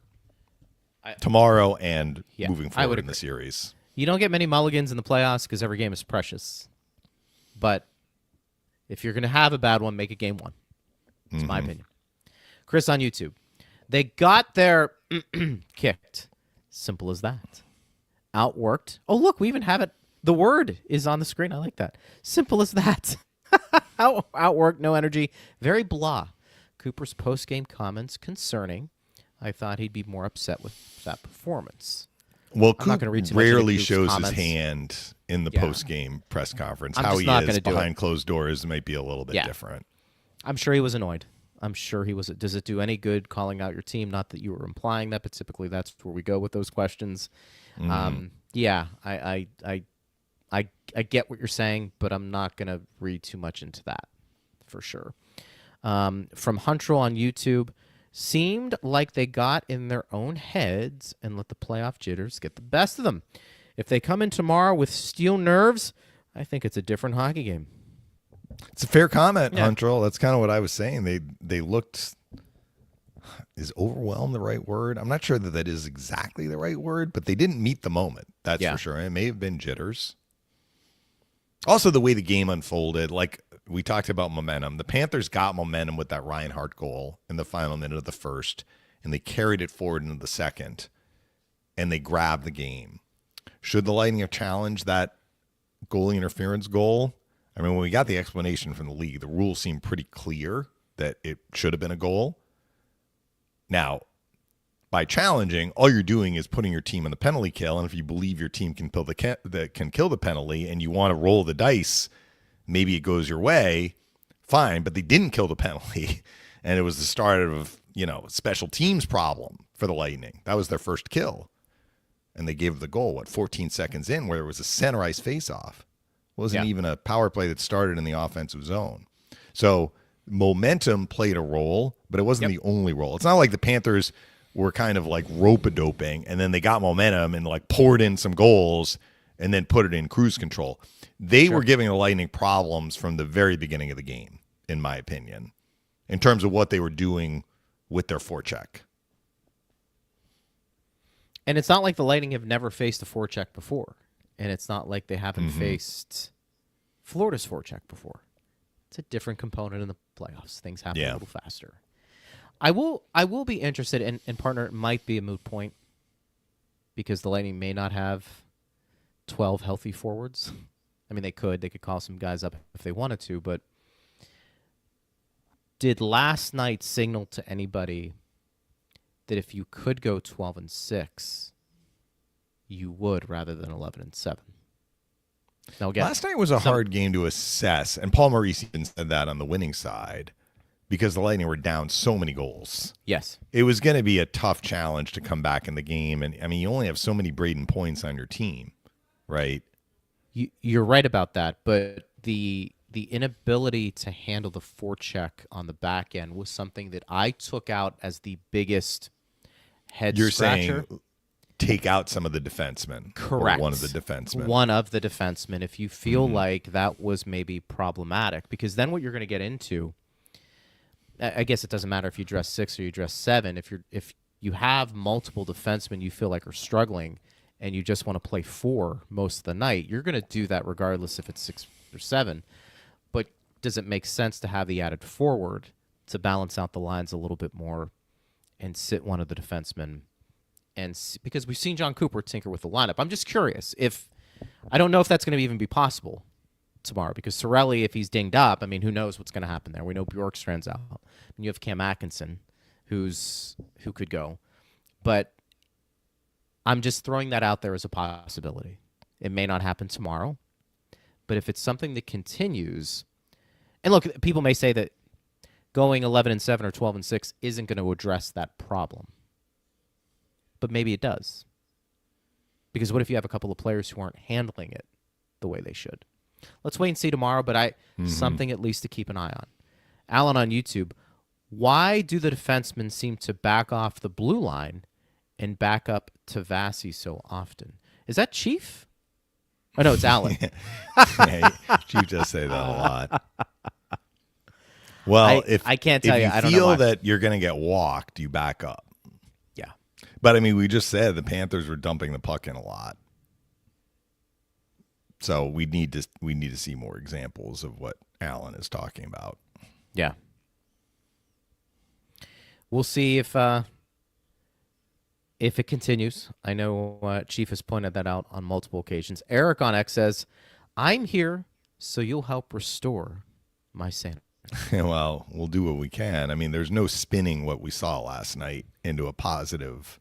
S6: tomorrow and
S5: Yeah,
S6: moving
S5: I would
S6: forward in the
S5: agree.
S6: series.
S5: You don't get many mulligans in the playoffs because every game is precious. But if you're going to have a bad one, make it game one. That's my opinion. Chris on YouTube. They got their kicked. Simple as that. Outworked. Oh, look, we even have it. The word is on the screen. I like that. Simple as that. Outworked, no energy. Very blah. Cooper's post-game comments concerning. I thought he'd be more upset with that performance.
S6: Well,
S5: I'm not
S6: Coop
S5: gonna read too much into
S6: rarely
S5: Coop's
S6: shows
S5: comments.
S6: his hand in the post-game press conference.
S5: I'm
S6: How
S5: just
S6: he
S5: not
S6: is
S5: gonna do
S6: behind
S5: it.
S6: closed doors might be a little bit different.
S5: I'm sure he was annoyed. I'm sure he was. Does it do any good calling out your team? Not that you were implying that, but typically that's where we go with those questions. Yeah, I get what you're saying, but I'm not going to read too much into that for sure. From Huntrell on YouTube, seemed like they got in their own heads and let the playoff jitters get the best of them. If they come in tomorrow with steel nerves, I think it's a different hockey game.
S6: It's a fair comment, Huntrell. That's kind of what I was saying. They looked, is overwhelmed the right word? I'm not sure that is exactly the right word, but they didn't meet the moment. That's for sure. It may have been jitters. Also, the way the game unfolded, like we talked about momentum. The Panthers got momentum with that Reinhart goal in the final minute of the first, and they carried it forward into the second, and they grabbed the game. Should the Lightning have challenged that goalie interference goal? I mean, when we got the explanation from the league, the rules seemed pretty clear that it should have been a goal. Now, by challenging, all you're doing is putting your team in the penalty kill, and if you believe your team can kill the penalty and you want to roll the dice, maybe it goes your way, fine, but they didn't kill the penalty, and it was the start of, special teams problem for the Lightning. That was their first kill, and they gave the goal, 14 seconds in, where there was a center ice face-off. Wasn't even a power play that started in the offensive zone. So momentum played a role, but it wasn't the only role. It's not like the Panthers were kind of like rope-a-doping, and then they got momentum and like poured in some goals and then put it in cruise control. They were giving the Lightning problems from the very beginning of the game, in my opinion, in terms of what they were doing with their forecheck.
S5: And it's not like the Lightning have never faced a forecheck before. And it's not like they haven't faced Florida's forecheck before. It's a different component in the playoffs. Things happen a little faster. I will be interested, and partner, it might be a moot point because the Lightning may not have 12 healthy forwards. I mean, they could call some guys up if they wanted to, but did last night signal to anybody that if you could go 12-6, you would rather than 11-7? Now again,
S6: last night was a hard game to assess, and Paul Maurice even said that on the winning side because the Lightning were down so many goals.
S5: Yes.
S6: It was going to be a tough challenge to come back in the game, and I mean, you only have so many Braden points on your team, right?
S5: You're right about that, but the inability to handle the forecheck on the back end was something that I took out as the biggest head scratcher.
S6: You're saying take out some of the defensemen.
S5: Correct.
S6: Or one of the defensemen.
S5: One of the defensemen, if you feel like that was maybe problematic, because then what you're going to get into, I guess it doesn't matter if you dress 6 or you dress 7. If you have multiple defensemen you feel like are struggling and you just want to play 4 most of the night, you're going to do that regardless if it's 6 or 7. But does it make sense to have the added forward to balance out the lines a little bit more and sit one of the defensemen? And because we've seen John Cooper tinker with the lineup. I'm just curious I don't know if that's going to even be possible tomorrow, because Sorelli, if he's dinged up, I mean, who knows what's going to happen there? We know Bjorkstrand's out. And you have Cam Atkinson, who could go. But I'm just throwing that out there as a possibility. It may not happen tomorrow, but if it's something that continues, and look, people may say that going 11-7 or 12-6 isn't going to address that problem. But maybe it does. Because what if you have a couple of players who aren't handling it the way they should? Let's wait and see tomorrow, but something at least to keep an eye on. Alan on YouTube, why do the defensemen seem to back off the blue line and back up to Vasi so often? Is that Chief? Oh, no, it's Alan.
S6: Chief does say that a lot. Well,
S5: I can't tell you.
S6: If
S5: I don't
S6: you
S5: know why.
S6: feel that you're going to get walked, you back up.
S5: Yeah.
S6: But I mean, we just said the Panthers were dumping the puck in a lot. So we need to see more examples of what Alan is talking about.
S5: Yeah. We'll see if it continues. I know Chief has pointed that out on multiple occasions. Eric on X says, "I'm here, so you'll help restore my sanity."
S6: Well, we'll do what we can. I mean, there's no spinning what we saw last night into a positive,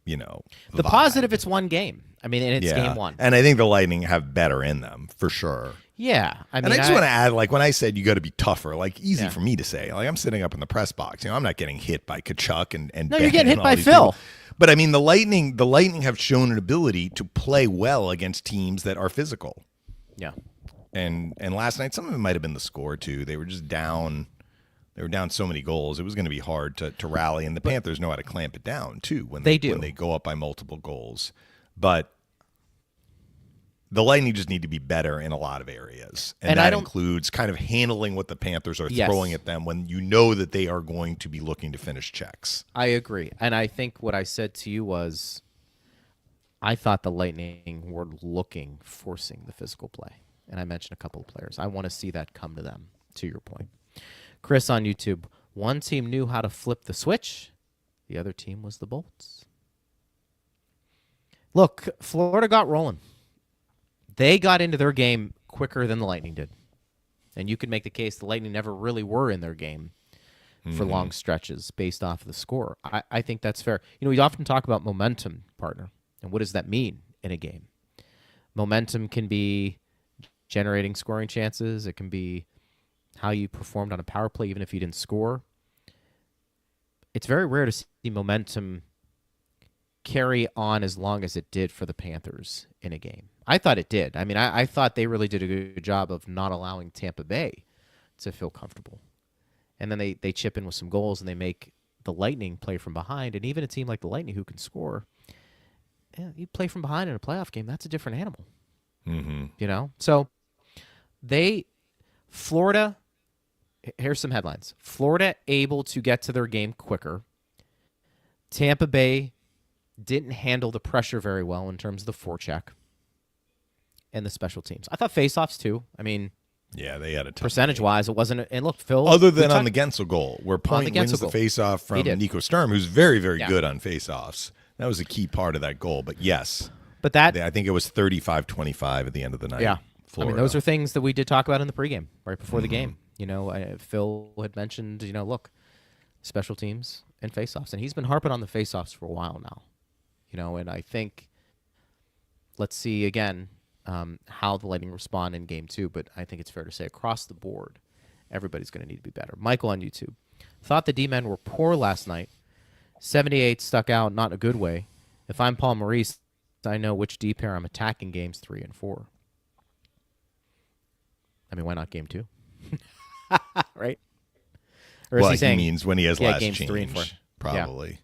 S5: The
S6: vibe.
S5: positive, it's one game. I mean, and it's game one.
S6: And I think the Lightning have better in them, for sure.
S5: Yeah. I mean,
S6: And I just want to add, like, when I said you got to be tougher, like, easy for me to say. Like, I'm sitting up in the press box. I'm not getting hit by Kachuk and
S5: No,
S6: Ben
S5: you're getting
S6: and
S5: hit
S6: all
S5: by
S6: these
S5: Phil.
S6: people. But, I mean, the Lightning have shown an ability to play well against teams that are physical.
S5: Yeah.
S6: And last night, some of it might have been the score, too. They were just down. They were down so many goals. It was going to be hard to rally. And the Panthers know how to clamp it down, too, when
S5: they do.
S6: When they go up by multiple goals. But the Lightning just need to be better in a lot of areas. And that includes kind of handling what the Panthers are throwing at them when you know that they are going to be looking to finish checks.
S5: I agree. And I think what I said to you was I thought the Lightning were forcing the physical play. And I mentioned a couple of players. I want to see that come to them, to your point. Chris on YouTube, one team knew how to flip the switch. The other team was the Bolts. Look, Florida got rolling. They got into their game quicker than the Lightning did. And you could make the case the Lightning never really were in their game for long stretches based off of the score. I think that's fair. We often talk about momentum, partner. And what does that mean in a game? Momentum can be generating scoring chances. It can be how you performed on a power play, even if you didn't score. It's very rare to see momentum carry on as long as it did for the Panthers in a game. I thought it did. I mean, I thought they really did a good job of not allowing Tampa Bay to feel comfortable. And then they chip in with some goals and they make the Lightning play from behind. And even a team like the Lightning who can score, you play from behind in a playoff game, that's a different animal.
S6: Mm-hmm.
S5: So Florida, here's some headlines. Florida able to get to their game quicker. Tampa Bay didn't handle the pressure very well in terms of the forecheck and the special teams. I thought faceoffs too. I mean,
S6: yeah, they had a tough
S5: percentage-wise, it wasn't. And look, Phil,
S6: other than on the Gensel goal, where Point wins the
S5: goal.
S6: faceoff from Nico Sturm, who's very, very good on faceoffs. That was a key part of that goal. But yes, I think it was 35-25 at the end of the night.
S5: Yeah,
S6: Florida.
S5: I mean, those are things that we did talk about in the pregame, right before the game. Phil had mentioned, look, special teams and faceoffs, and he's been harping on the faceoffs for a while now. And I think let's see again how the Lightning respond in Game 2. But I think it's fair to say across the board, everybody's going to need to be better. Michael on YouTube thought the D-men were poor last night. 78 stuck out, not in a good way. If I'm Paul Maurice, I know which D pair I'm attacking Games 3 and 4. I mean, why not Game 2? Right? Or is he saying
S6: he means when he has last
S5: Games
S6: change,
S5: 3 and 4.
S6: probably.
S5: Yeah.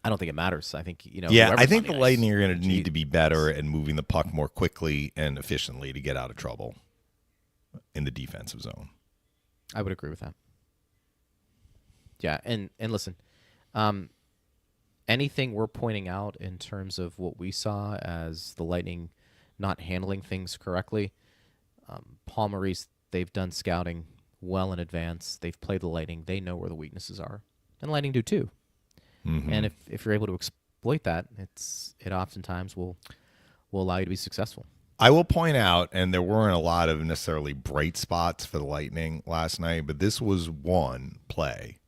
S5: I don't think it matters. I think,
S6: I think the Lightning are going to need to be better at moving the puck more quickly and efficiently to get out of trouble in the defensive zone.
S5: I would agree with that. Yeah, and listen, anything we're pointing out in terms of what we saw as the Lightning not handling things correctly, Paul Maurice, they've done scouting well in advance. They've played the Lightning. They know where the weaknesses are. And Lightning do too. Mm-hmm. And if you're able to exploit that, it oftentimes will allow you to be successful.
S6: I will point out, and there weren't a lot of necessarily bright spots for the Lightning last night, but this was one play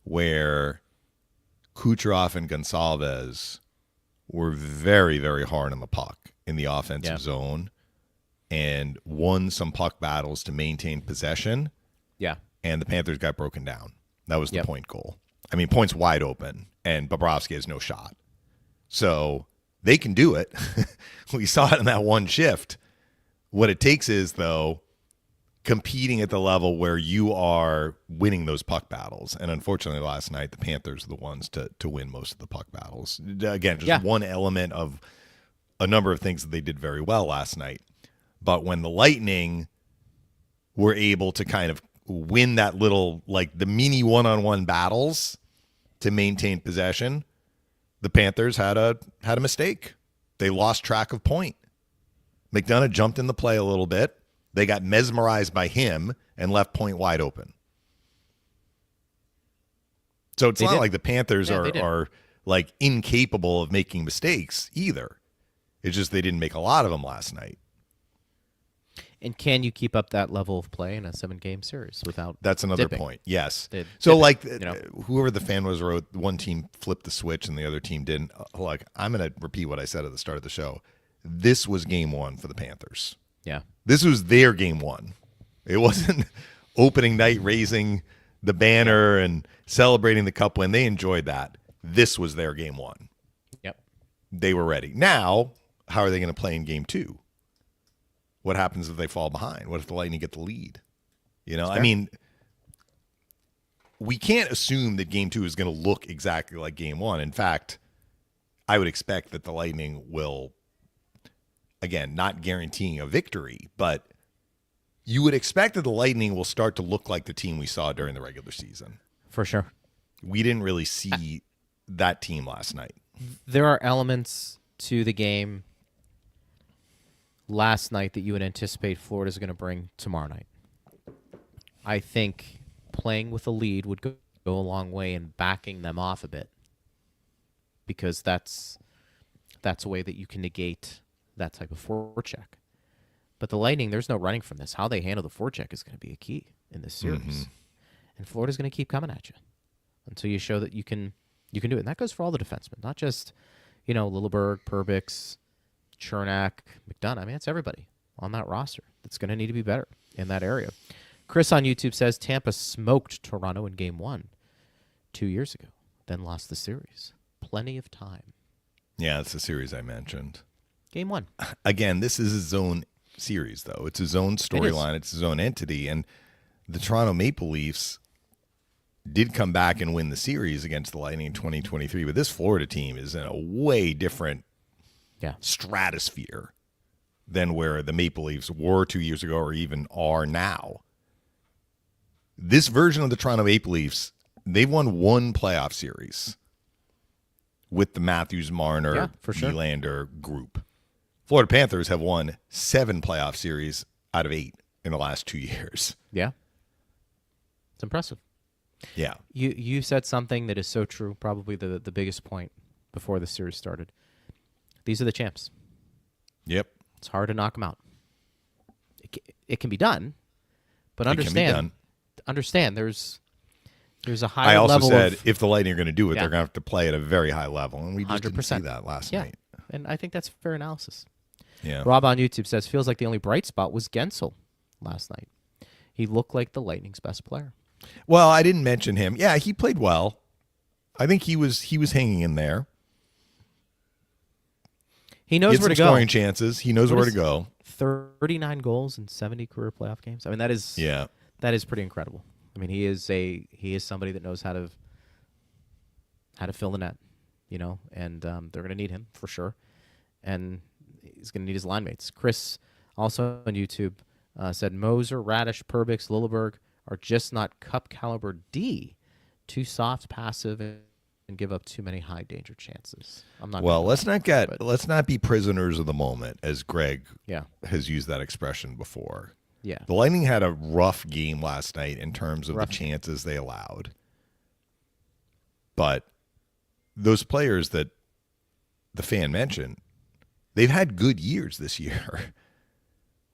S6: where Kucherov and Gonçalves were very, very hard on the puck in the offensive zone and won some puck battles to maintain possession.
S5: Yeah.
S6: And the Panthers got broken down. That was the point goal. I mean, point's wide open, and Bobrovsky has no shot. So they can do it. We saw it in that one shift. What it takes is, though, competing at the level where you are winning those puck battles. And unfortunately, last night, the Panthers are the ones to win most of the puck battles. Again, just one element of a number of things that they did very well last night. But when the Lightning were able to kind of win that little, like the mini one-on-one battles to maintain possession, the Panthers had a mistake. They lost track of point. McDonough jumped in the play a little bit. They got mesmerized by him and left point wide open. So it's not like the Panthers are like incapable of making mistakes either. It's just they didn't make a lot of them last night.
S5: And can you keep up that level of play in a 7-game series without
S6: That's another
S5: dipping?
S6: point. Yes.
S5: So
S6: Whoever the fan was wrote, one team flipped the switch and the other team didn't. Like, I'm going to repeat what I said at the start of the show. This was game one for the Panthers.
S5: Yeah.
S6: This was their game one. It wasn't opening night raising the banner and celebrating the cup win. They enjoyed that. This was their game one.
S5: Yep.
S6: They were ready. Now, how are they going to play in game two? What happens if they fall behind? What if the Lightning get the lead? I mean, we can't assume that game two is going to look exactly like game one. In fact, I would expect that the Lightning will, again, not guaranteeing a victory, but you would expect that the Lightning will start to look like the team we saw during the regular season.
S5: For sure.
S6: We didn't really see that team last night.
S5: There are elements to the game last night that you would anticipate Florida's going to bring tomorrow night. I think playing with a lead would go a long way in backing them off a bit, because that's a way that you can negate that type of forecheck. But the Lightning, there's no running from this. How they handle the forecheck is going to be a key in this series. Mm-hmm. And Florida's going to keep coming at you until you show that you can do it. And that goes for all the defensemen, not just, Lilleberg, Perbix, Chernak, McDonough. I mean, it's everybody on that roster that's going to need to be better in that area. Chris on YouTube says Tampa smoked Toronto in Game 1 2 years ago, then lost the series. Plenty of time.
S6: Yeah, it's the series I mentioned.
S5: Game 1.
S6: Again, this is his own series, though. It's his own storyline. It's his own entity. And the Toronto Maple Leafs did come back and win the series against the Lightning in 2023, but this Florida team is in a way different stratosphere than where the Maple Leafs were 2 years ago or even are now. This version of the Toronto Maple Leafs, they've won one playoff series with the Matthews, Marner, Nylander group. Florida Panthers have won 7 playoff series out of 8 in the last 2 years.
S5: Yeah. It's impressive.
S6: Yeah.
S5: You said something that is so true, probably the biggest point before the series started. These are the champs.
S6: Yep.
S5: It's hard to knock them out. It can be done, but understand there's a high level.
S6: I also said if the Lightning are going to do it, they're going to have to play at a very high level, and we just 100%. Didn't see that last night.
S5: And I think that's fair analysis.
S6: Yeah.
S5: Rob on YouTube says, feels like the only bright spot was Gensel last night. He looked like the Lightning's best player.
S6: Well, I didn't mention him. Yeah, he played well. I think he was hanging in there.
S5: He knows where to go.
S6: Scoring chances. He knows where to go.
S5: 39 goals in 70 career playoff games. I mean, that is pretty incredible. I mean, he is somebody that knows how to fill the net, and they're going to need him for sure, and he's going to need his line mates. Chris, also on YouTube, said Moser, Radish, Perbix, Lilleberg are just not cup caliber D, too soft, passive, and give up too many high danger chances. I'm not.
S6: Well, let's not be prisoners of the moment, as Greg has used that expression before.
S5: Yeah,
S6: the Lightning had a rough game last night in terms of the chances they allowed, but those players that the fan mentioned, they've had good years this year.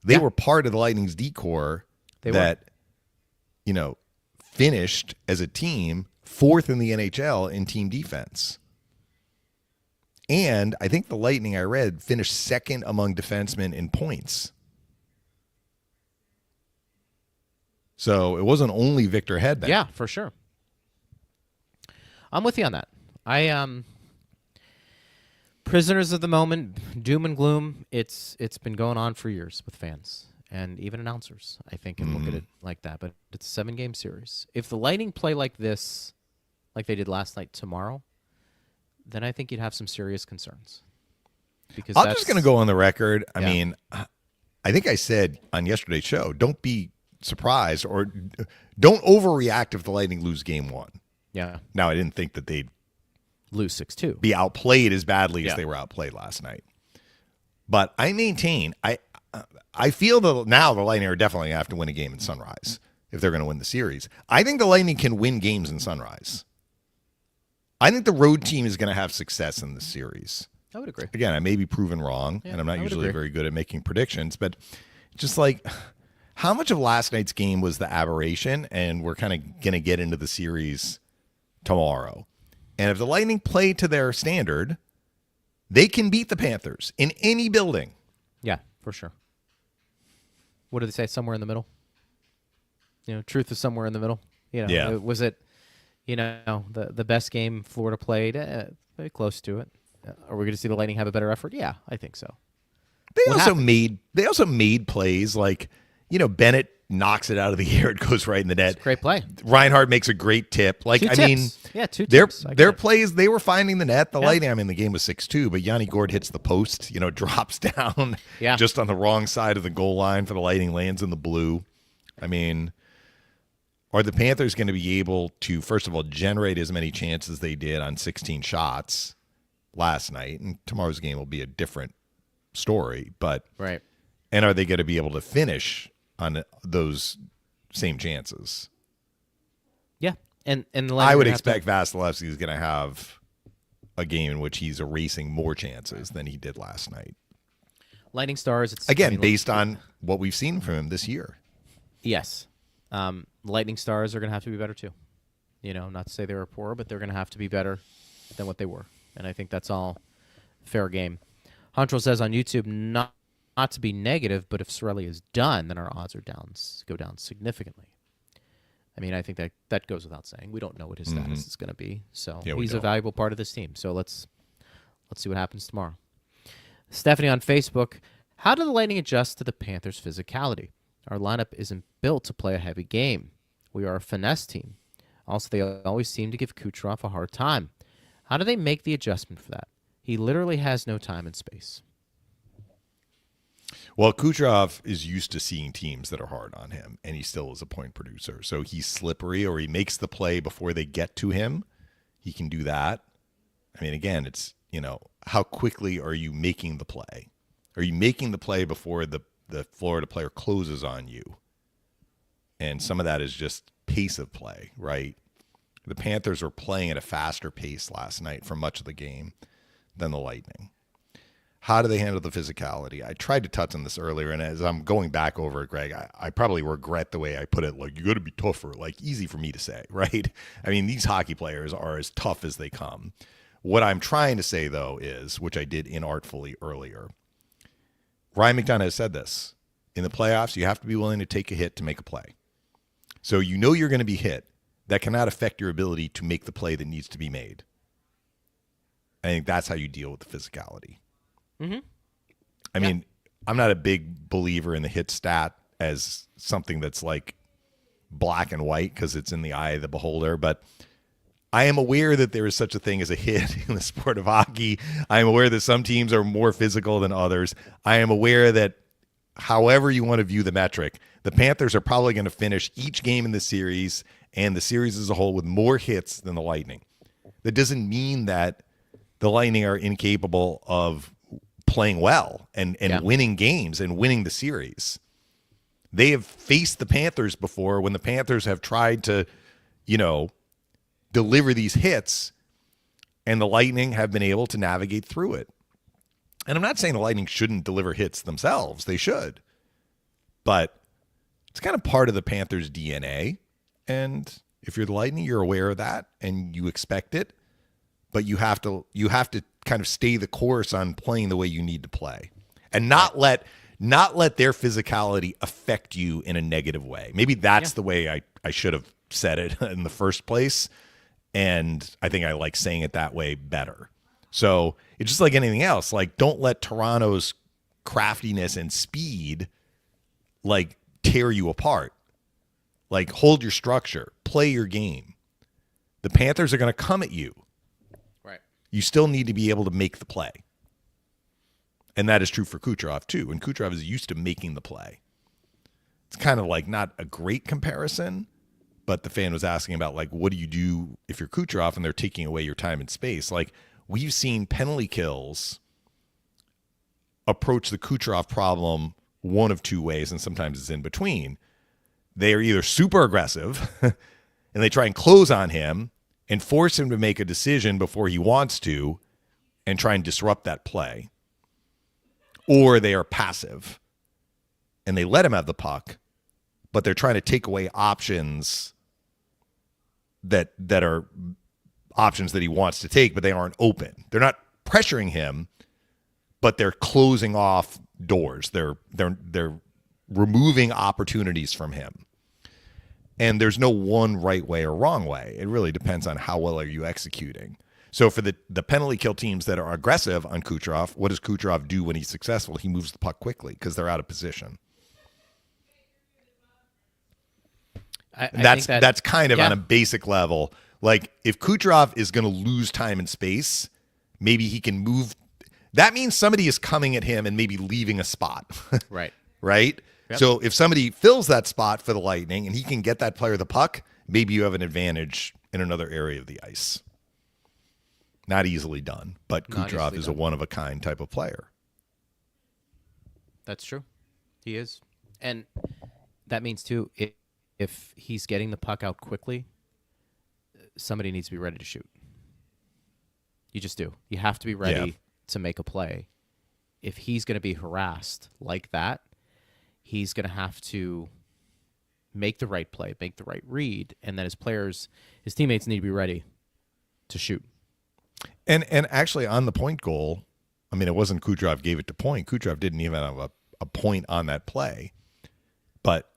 S6: They were part of the Lightning's decor finished as a team 4th in the NHL in team defense. And I think the Lightning, I read, finished 2nd among defensemen in points. So it wasn't only Victor Hedman.
S5: Yeah, for sure. I'm with you on that. Prisoners of the moment, doom and gloom. It's been going on for years with fans and even announcers, I think, can look at it like that. But it's a 7-game series. If the Lightning play like this, like they did last night tomorrow, then I think you'd have some serious concerns. Because
S6: I'm just going to go on the record. I mean, I think I said on yesterday's show, don't be surprised or don't overreact if the Lightning lose game 1.
S5: Yeah.
S6: Now, I didn't think that they'd
S5: lose 6-2.
S6: be outplayed as badly as they were outplayed last night. But I maintain, I feel that now the Lightning are definitely going to have to win a game in Sunrise if they're going to win the series. I think the Lightning can win games in Sunrise. I think the road team is going to have success in the series.
S5: I would agree.
S6: Again, I may be proven wrong, and I'm not usually very good at making predictions, but just like how much of last night's game was the aberration, and we're kind of going to get into the series tomorrow. And if the Lightning play to their standard, they can beat the Panthers in any building.
S5: Yeah, for sure. What do they say? Somewhere in the middle? Truth is somewhere in the middle. Was it, the best game Florida played? Very close to it. Are we going to see the Lightning have a better effort? Yeah, I think so.
S6: They also made plays like, Bennett knocks it out of the air. It goes right in the net.
S5: Great play.
S6: Reinhardt makes a great tip. Like,
S5: Two tips. Two
S6: their
S5: tips.
S6: Their plays, they were finding the net. The Lightning, the game was 6-2, but Yanni Gord hits the post, drops down just on the wrong side of the goal line for the Lightning, lands in the blue. Are the Panthers going to be able to, first of all, generate as many chances they did on 16 shots last night? And tomorrow's game will be a different story, but
S5: right.
S6: And are they going to be able to finish on those same chances?
S5: Yeah, and the
S6: I would expect Vasilevsky is going to have a game in which he's erasing more chances than he did last night.
S5: Lightning Stars,
S6: based on what we've seen from him this year.
S5: Yes, Lightning Stars are going to have to be better too. Not to say they were poor, but they're going to have to be better than what they were, and I think that's all fair game. Huntrell says on YouTube, not to be negative, but if Cirelli is done, then our odds go down significantly. I think that goes without saying. We don't know what his status is going to be, so he's a valuable part of this team. So let's see what happens tomorrow. Stephanie on Facebook, how do the Lightning adjust to the Panthers' physicality? Our lineup isn't built to play a heavy game. We are a finesse team. Also, they always seem to give Kucherov a hard time. How do they make the adjustment for that? He literally has no time and space.
S6: Well, Kucherov is used to seeing teams that are hard on him, and he still is a point producer. So he's slippery, or he makes the play before they get to him. He can do that. Again, it's, how quickly are you making the play? Are you making the play before the Florida player closes on you? And some of that is just pace of play, right? The Panthers were playing at a faster pace last night for much of the game than the Lightning. How do they handle the physicality? I tried to touch on this earlier, and as I'm going back over it, Greg, I probably regret the way I put it. Like, you got to be tougher. Like, easy for me to say, right? These hockey players are as tough as they come. What I'm trying to say, though, is, which I did inartfully earlier, Ryan McDonough has said this. In the playoffs, you have to be willing to take a hit to make a play. So you're going to be hit. That cannot affect your ability to make the play that needs to be made. I think that's how you deal with the physicality. Mm-hmm. I'm not a big believer in the hit stat as something that's like black and white because it's in the eye of the beholder, but I am aware that there is such a thing as a hit in the sport of hockey. I am aware that some teams are more physical than others. I am aware that however you want to view the metric, the Panthers are probably going to finish each game in the series and the series as a whole with more hits than the Lightning. That doesn't mean that the Lightning are incapable of playing well and winning games and winning the series. They have faced the Panthers before when the Panthers have tried to, deliver these hits, and the Lightning have been able to navigate through it. And I'm not saying the Lightning shouldn't deliver hits themselves. They should. But it's kind of part of the Panthers' DNA. And if you're the Lightning, you're aware of that and you expect it. But you have to kind of stay the course on playing the way you need to play. And not let their physicality affect you in a negative way. Maybe that's the way I should have said it in the first place. And I think I like saying it that way better. So it's just like anything else. Like, don't let Toronto's craftiness and speed like tear you apart. Like, hold your structure, play your game. The Panthers are going to come at you.
S5: Right.
S6: You still need to be able to make the play. And that is true for Kucherov too. And Kucherov is used to making the play. It's kind of like not a great comparison, but the fan was asking about, like, what do you do if you're Kucherov and they're taking away your time and space? Like, we've seen penalty kills approach the Kucherov problem one of two ways, and sometimes it's in between. They are either super aggressive and they try and close on him and force him to make a decision before he wants to and try and disrupt that play, or they are passive and they let him have the puck, but they're trying to take away options that are options that he wants to take, but they aren't open. They're not pressuring him, but they're closing off doors. They're removing opportunities from him. And there's no one right way or wrong way. It really depends on how well are you executing. So for the penalty kill teams that are aggressive on Kucherov, what does Kucherov do when he's successful? He moves the puck quickly because they're out of position. That's kind of on a basic level. Like, if Kucherov is going to lose time and space, maybe he can move. That means somebody is coming at him and maybe leaving a spot.
S5: Right.
S6: Right?
S5: Yep.
S6: So if somebody fills that spot for the Lightning and he can get that player the puck, maybe you have an advantage in another area of the ice. Not easily done, but Kucherov is a one-of-a-kind type of player.
S5: That's true. He is. And that means, too, if he's getting the puck out quickly, somebody needs to be ready to shoot. You just do. You have to be ready to make a play. If he's going to be harassed like that, he's going to have to make the right play, make the right read, and then his teammates need to be ready to shoot.
S6: And actually, on the point goal, I mean, it wasn't Kucherov gave it to Point. Kucherov didn't even have a point on that play. But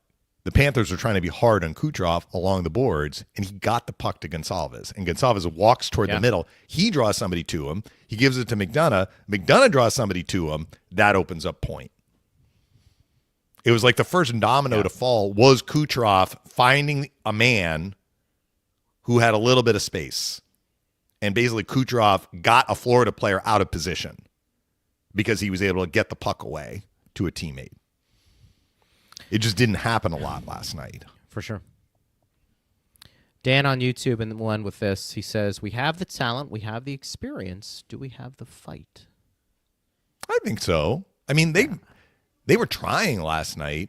S6: the Panthers are trying to be hard on Kucherov along the boards, and he got the puck to Gonsalves. And Gonsalves walks toward the middle. He draws somebody to him. He gives it to McDonough. McDonough draws somebody to him. That opens up Point. It was like the first domino to fall was Kucherov finding a man who had a little bit of space. And basically Kucherov got a Florida player out of position because he was able to get the puck away to a teammate. It just didn't happen a lot last night.
S5: For sure. Dan on YouTube, and we'll end with this. He says, we have the talent, we have the experience. Do we have the fight?
S6: I think so. I mean, they were trying last night.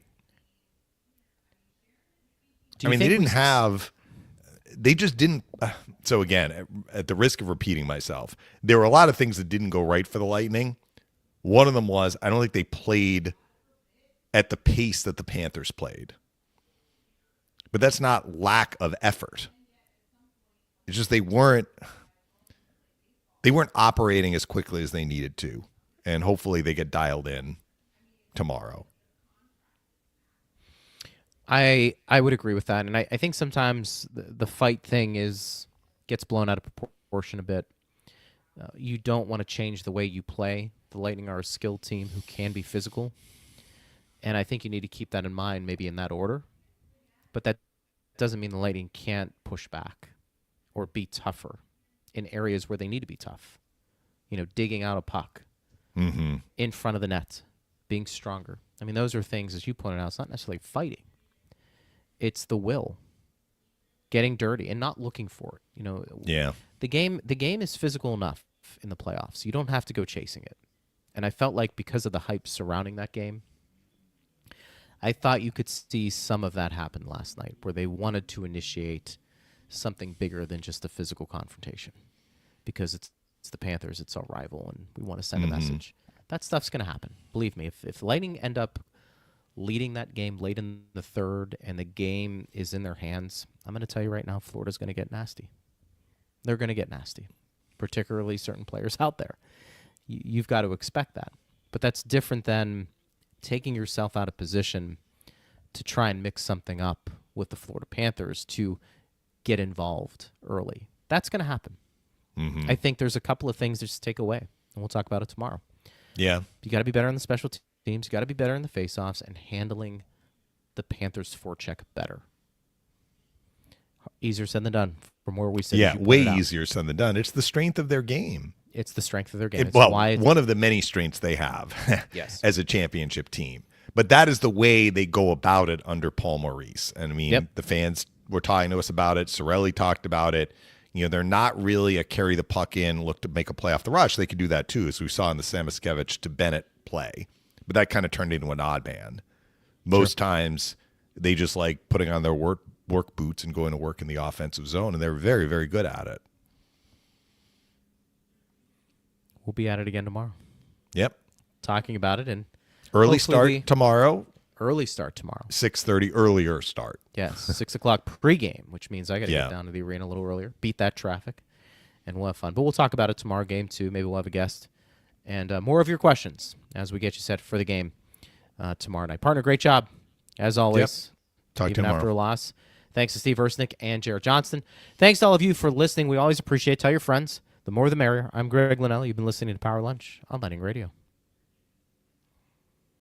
S6: They just didn't. So again, at the risk of repeating myself, there were a lot of things that didn't go right for the Lightning. One of them was, I don't think they played at the pace that the Panthers played. But that's not lack of effort. It's just they weren't operating as quickly as they needed to. And hopefully they get dialed in tomorrow.
S5: I would agree with that. And I think sometimes the fight thing gets blown out of proportion a bit. You don't want to change the way you play. The Lightning are a skilled team who can be physical. And I think you need to keep that in mind, maybe in that order. But that doesn't mean the Lightning can't push back or be tougher in areas where they need to be tough. You know, digging out a puck in front of the net, being stronger. I mean, those are things, as you pointed out, it's not necessarily fighting. It's the will, getting dirty and not looking for it. You know, the game is physical enough in the playoffs. You don't have to go chasing it. And I felt like because of the hype surrounding that game, I thought you could see some of that happen last night, where they wanted to initiate something bigger than just a physical confrontation, because it's the Panthers, it's our rival, and we want to send a message. That stuff's going to happen. Believe me, if Lightning end up leading that game late in the third and the game is in their hands, I'm going to tell you right now, Florida's going to get nasty. They're going to get nasty, particularly certain players out there. You've got to expect that. But that's different than taking yourself out of position to try and mix something up with the Florida Panthers to get involved early. That's going to happen. I think there's a couple of things to just take away, and we'll talk about it tomorrow.
S6: Yeah.
S5: You got to be better on the special teams. You got to be better in the faceoffs and handling the Panthers' forecheck better. Easier said than done from where we sit.
S6: Yeah, way easier said than done. It's the strength of their game.
S5: It's the strength of their game.
S6: One of the many strengths they have as a championship team. But that is the way they go about it under Paul Maurice. And I mean, the fans were talking to us about it. Sorelli talked about it. They're not really a carry the puck in, look to make a play off the rush. They could do that too, as we saw in the Samoskevich to Bennett play. But that kind of turned into an odd man. Most times, they just like putting on their work boots and going to work in the offensive zone, and they're very, very good at it.
S5: We'll be at it again tomorrow.
S6: Yep.
S5: Talking about it, and
S6: early start tomorrow.
S5: Early start tomorrow.
S6: 6:30 earlier start.
S5: Yes, 6 o'clock pregame, which means I got to
S6: Yeah.
S5: get down to the arena a little earlier, beat that traffic, and we'll have fun. But we'll talk about it tomorrow, game 2. Maybe we'll have a guest. And more of your questions as we get you set for the game tomorrow night. Partner, great job, as always.
S6: Yep. Talk to you
S5: even
S6: tomorrow.
S5: after a loss. Thanks to Steve Ersnick and Jared Johnston. Thanks to all of you for listening. We always appreciate it. Tell your friends. The more the merrier. I'm Greg Linnelli. You've been listening to Power Lunch on Lightning Radio.